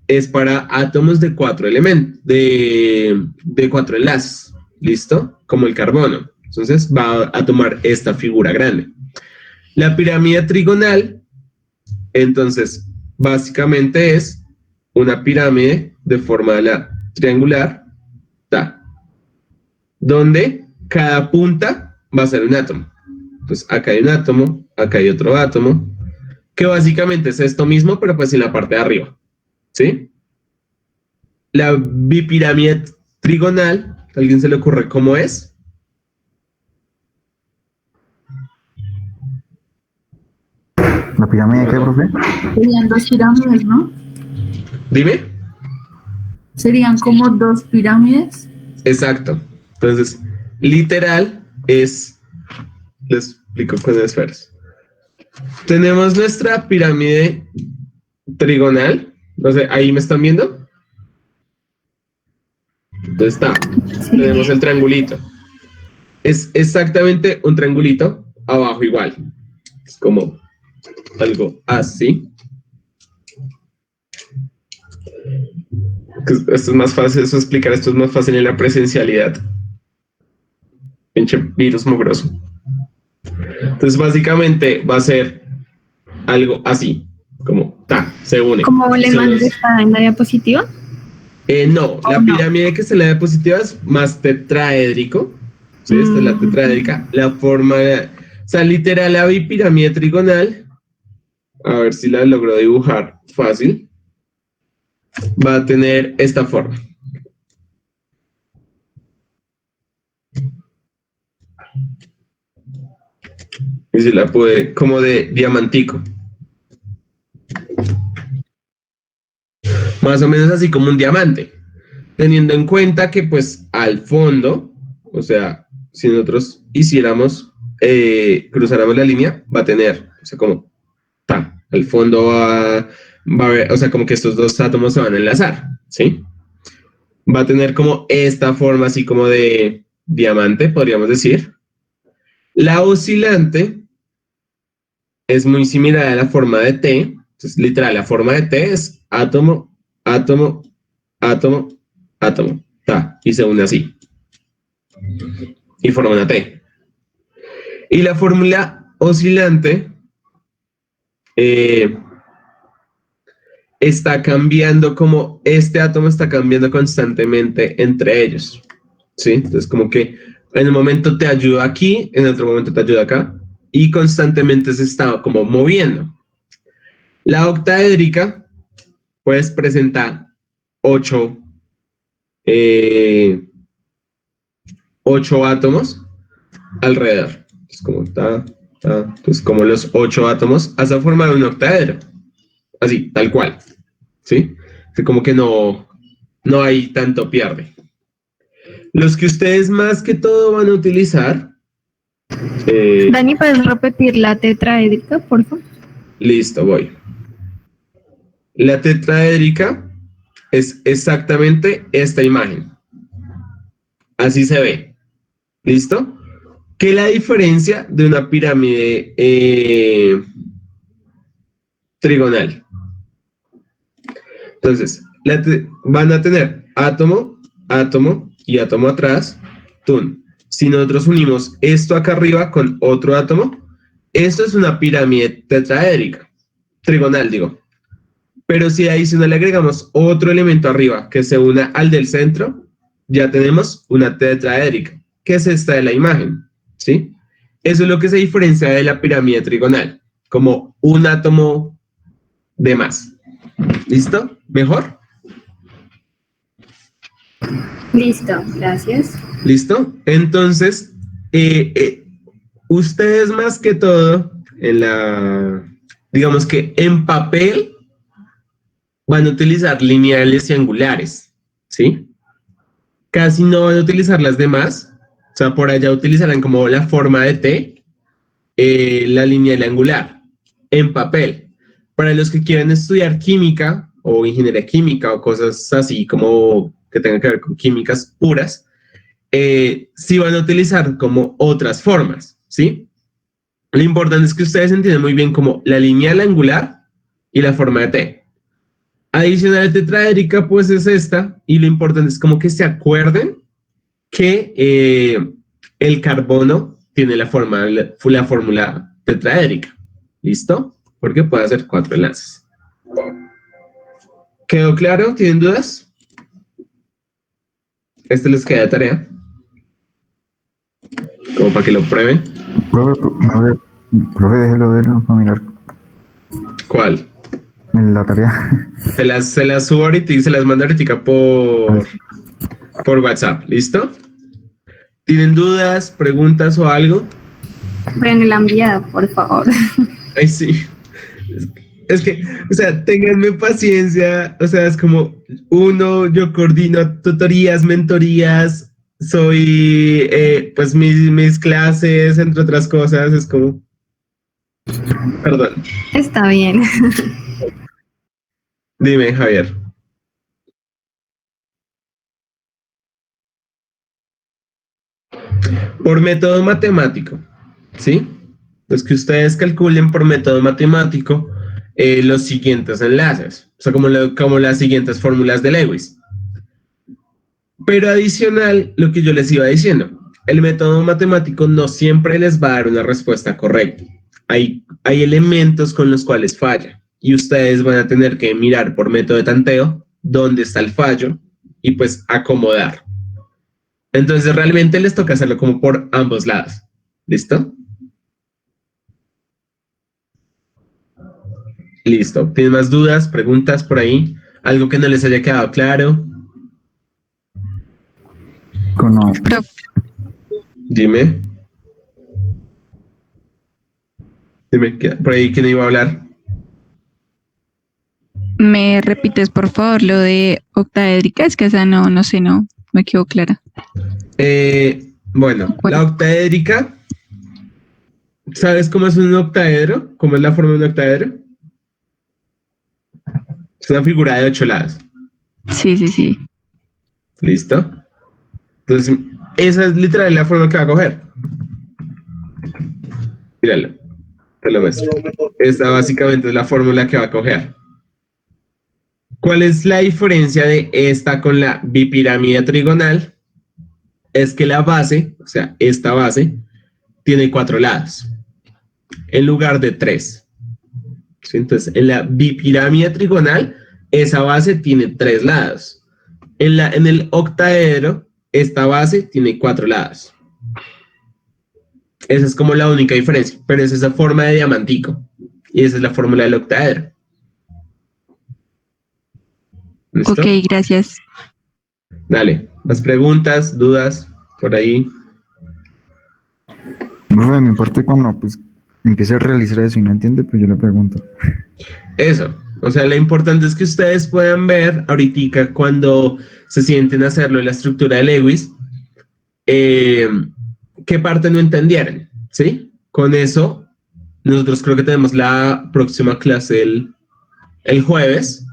es para átomos de 4 elementos, de 4 enlaces, ¿listo? Como el carbono. Entonces va a tomar esta figura grande. La pirámide trigonal, entonces, básicamente es una pirámide de forma triangular, donde cada punta va a ser un átomo. Entonces, acá hay un átomo, acá hay otro átomo, que básicamente es esto mismo, pero pues en la parte de arriba, ¿sí? La bipirámide trigonal, ¿a alguien se le ocurre cómo es? ¿La pirámide de qué, profe? Serían 2 pirámides, ¿no? Dime. Serían como 2 pirámides. Exacto. Entonces, literal les explico con esferas. Tenemos nuestra pirámide trigonal. No sé, ¿ahí me están viendo? Entonces tenemos el triangulito. Es exactamente un triangulito, abajo igual. Es como algo así. Esto es más fácil, explicar esto es más fácil en la presencialidad. Pinche virus mugroso. Entonces, básicamente va a ser algo así, como se une. ¿Como le mandé en la diapositiva? No, la pirámide que está en la diapositiva es más tetraédrico. Sí, esta es la tetraédrica. La forma, o sea, literal, la bipirámide trigonal, a ver si la logro dibujar fácil, va a tener esta forma. Y si la pude, como de diamantico. Más o menos así como un diamante. Teniendo en cuenta que pues al fondo, o sea, si nosotros hiciéramos, cruzáramos la línea, va a tener, o sea, como, al fondo va a haber, o sea, como que estos dos átomos se van a enlazar, ¿sí? Va a tener como esta forma así como de diamante, podríamos decir. La oscilante es muy similar a la forma de T. Entonces, literal, la forma de T es átomo, átomo, átomo, átomo, y se une así. Y forma una T. Y la fórmula oscilante está cambiando, como este átomo está cambiando constantemente entre ellos, ¿sí? Entonces, como que en un momento te ayuda aquí, en otro momento te ayuda acá, y constantemente se está como moviendo. La octaédrica, pues, presenta 8 átomos alrededor. Es como pues como los 8 átomos hasta formar un octaedro. Así, tal cual. ¿Sí? Que como que no hay tanto pierde. Los que ustedes más que todo van a utilizar. Dani, ¿puedes repetir la tetraédrica, por favor? Listo, voy. La tetraédrica es exactamente esta imagen. Así se ve. ¿Listo? ¿Qué es la diferencia de una pirámide trigonal? Entonces, van a tener átomo, átomo y átomo atrás, Si nosotros unimos esto acá arriba con otro átomo, esto es una pirámide tetraédrica, trigonal digo. Pero si adicional le agregamos otro elemento arriba que se una al del centro, ya tenemos una tetraédrica, que es esta de la imagen, ¿sí? Eso es lo que se diferencia de la pirámide trigonal, como un átomo de más. ¿Listo? ¿Mejor? Listo, gracias. ¿Listo? Entonces, ustedes más que todo, digamos que en papel, van a utilizar lineales y angulares, ¿sí? Casi no van a utilizar las demás. O sea, por allá utilizarán como la forma de T, la lineal y angular, en papel. Para los que quieran estudiar química o ingeniería química o cosas así como que tengan que ver con químicas puras, sí van a utilizar como otras formas, ¿sí? Lo importante es que ustedes entiendan muy bien como la lineal, angular y la forma de T. Adicional tetraédrica, pues es esta, y lo importante es como que se acuerden que el carbono tiene la fórmula tetraédrica. ¿Listo? Porque puede hacer 4 enlaces. ¿Quedó claro? ¿Tienen dudas? Este les queda de tarea. Como para que lo prueben. Profe, déjelo verlo para mirar ¿Cuál? la tarea. Se las subo ahorita y se las mando ahorita por WhatsApp. ¿Listo? ¿Tienen dudas, preguntas o algo? Bueno, la enviada, por favor. Ay, sí. Es que, o sea, ténganme paciencia. O sea, es como, yo coordino tutorías, mentorías, soy, pues, mis clases, entre otras cosas, es como, perdón. Está bien. Dime, Javier. Por método matemático, ¿sí? Pues que ustedes calculen por método matemático los siguientes enlaces, o sea, como las siguientes fórmulas de Lewis. Pero adicional, lo que yo les iba diciendo, el método matemático no siempre les va a dar una respuesta correcta. Hay elementos con los cuales falla y ustedes van a tener que mirar por método de tanteo dónde está el fallo y pues acomodar. Entonces realmente les toca hacerlo como por ambos lados. ¿Listo? Listo. ¿Tienen más dudas, preguntas por ahí? ¿Algo que no les haya quedado claro? Dime. Dime, por ahí, ¿quién iba a hablar? ¿Me repites, por favor, lo de octaédrica? Es que esa no sé, no me quedó clara. Bueno, ¿Cuál? la octaédrica, ¿sabes cómo es un octaedro? ¿Cómo es la forma de un octaedro? Es una figura de 8 lados. Sí. ¿Listo? Entonces, esa es literal la forma que va a coger. Míralo, te lo muestro. Esta básicamente es la fórmula que va a coger. ¿Cuál es la diferencia de esta con la bipirámide trigonal? Es que la base, o sea, esta base, tiene 4 lados, en lugar de 3. ¿Sí? Entonces, en la bipirámide trigonal, esa base tiene 3 lados. En el octaedro, esta base tiene 4 lados. Esa es como la única diferencia, pero es esa forma de diamantico. Y esa es la fórmula del octaedro. ¿Listo? Ok, gracias. Dale, más preguntas, dudas, por ahí. No, me importa cuando pues empiece a realizar eso y no entiende, pues yo le pregunto. Eso, o sea, lo importante es que ustedes puedan ver ahorita cuando se sienten a hacerlo en la estructura de Lewis, qué parte no entendieron, ¿sí? Con eso, nosotros creo que tenemos la próxima clase el jueves.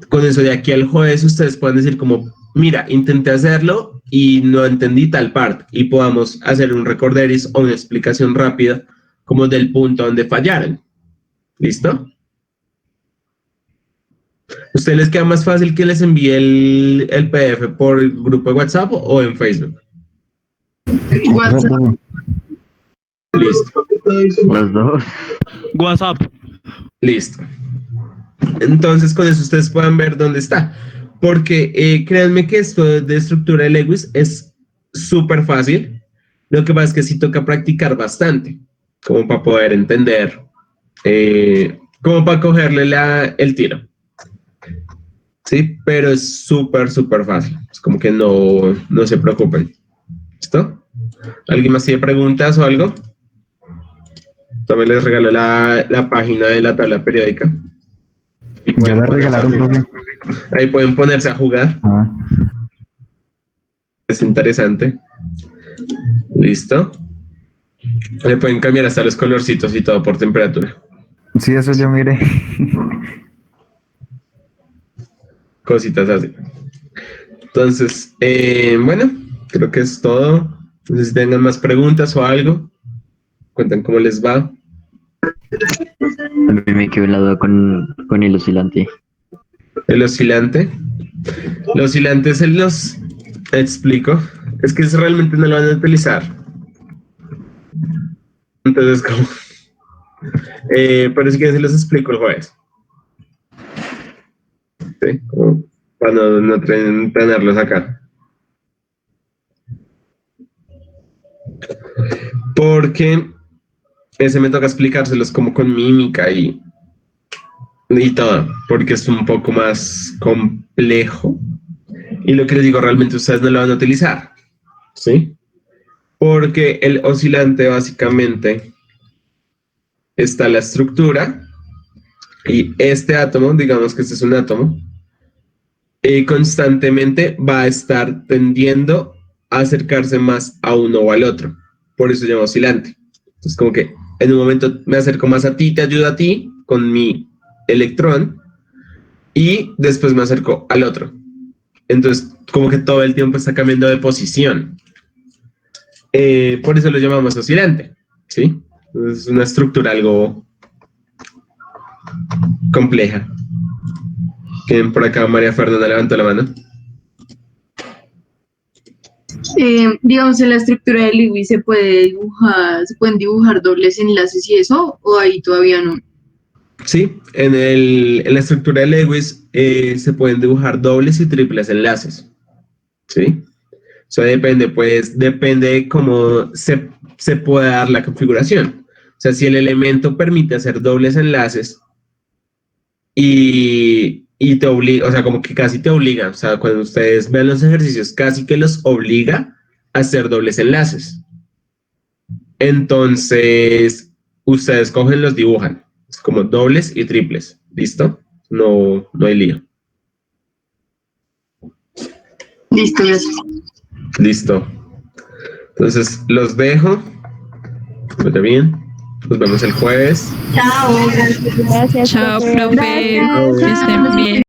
Con eso de aquí al jueves ustedes pueden decir como, mira, intenté hacerlo y no entendí tal parte y podamos hacer un recorderis o una explicación rápida como del punto donde fallaron. ¿Listo? ¿Ustedes les queda más fácil que les envíe el PDF por el grupo de WhatsApp o en Facebook? WhatsApp. Listo. Los dos. WhatsApp. Listo. Entonces con eso ustedes puedan ver dónde está. Porque créanme que esto de estructura de Lewis es súper fácil. Lo que pasa es que sí toca practicar bastante, como para poder entender, como para cogerle el tiro. Sí, pero es súper fácil. Es como que no se preocupen. ¿Listo? ¿Alguien más tiene preguntas o algo? También les regalo la página de la tabla periódica. Ya la regalaron, profe. Ahí pueden ponerse a jugar. Ah, Es interesante. ¿Listo? Le pueden cambiar hasta los colorcitos y todo por temperatura. sí, eso yo miré. Cositas así. Entonces, bueno, creo que es todo. No sé si tengan más preguntas o algo. Cuentan cómo les va. A mí me quedó la duda con el oscilante. El oscilante. El oscilante se los explico. Es que realmente no lo van a utilizar. Entonces, como... pero si quieren se los explico el jueves. ¿Sí? Como para no tenerlos acá. Porque ese me toca explicárselos como con mímica y todo, porque es un poco más complejo. Y lo que les digo, realmente ustedes no lo van a utilizar, ¿sí? Porque el oscilante básicamente está la estructura y este átomo, digamos que este es un átomo, y constantemente va a estar tendiendo a acercarse más a uno o al otro. Por eso se llama oscilante. Entonces, como que en un momento me acerco más a ti, te ayudo a ti con mi electrón y después me acerco al otro. Entonces, como que todo el tiempo está cambiando de posición. Por eso lo llamamos oscilante, ¿sí? Es una estructura algo compleja. Por acá María Fernanda levantó la mano. Digamos, en la estructura de Lewis se pueden dibujar dobles enlaces y eso, o ahí todavía no. Sí, en la estructura de Lewis se pueden dibujar dobles y triples enlaces. ¿Sí? Eso depende cómo se pueda dar la configuración. O sea, si el elemento permite hacer dobles enlaces y te obliga, o sea, como que casi te obliga, o sea, cuando ustedes ven los ejercicios, casi que los obliga hacer dobles enlaces. Entonces, ustedes cogen, los dibujan. Es como dobles y triples. ¿Listo? No hay lío. Listo, ya sé. Listo. Entonces, los dejo. Muy bien. Nos vemos el jueves. Chao. Gracias. Chao, profe. profe. Que estén bien.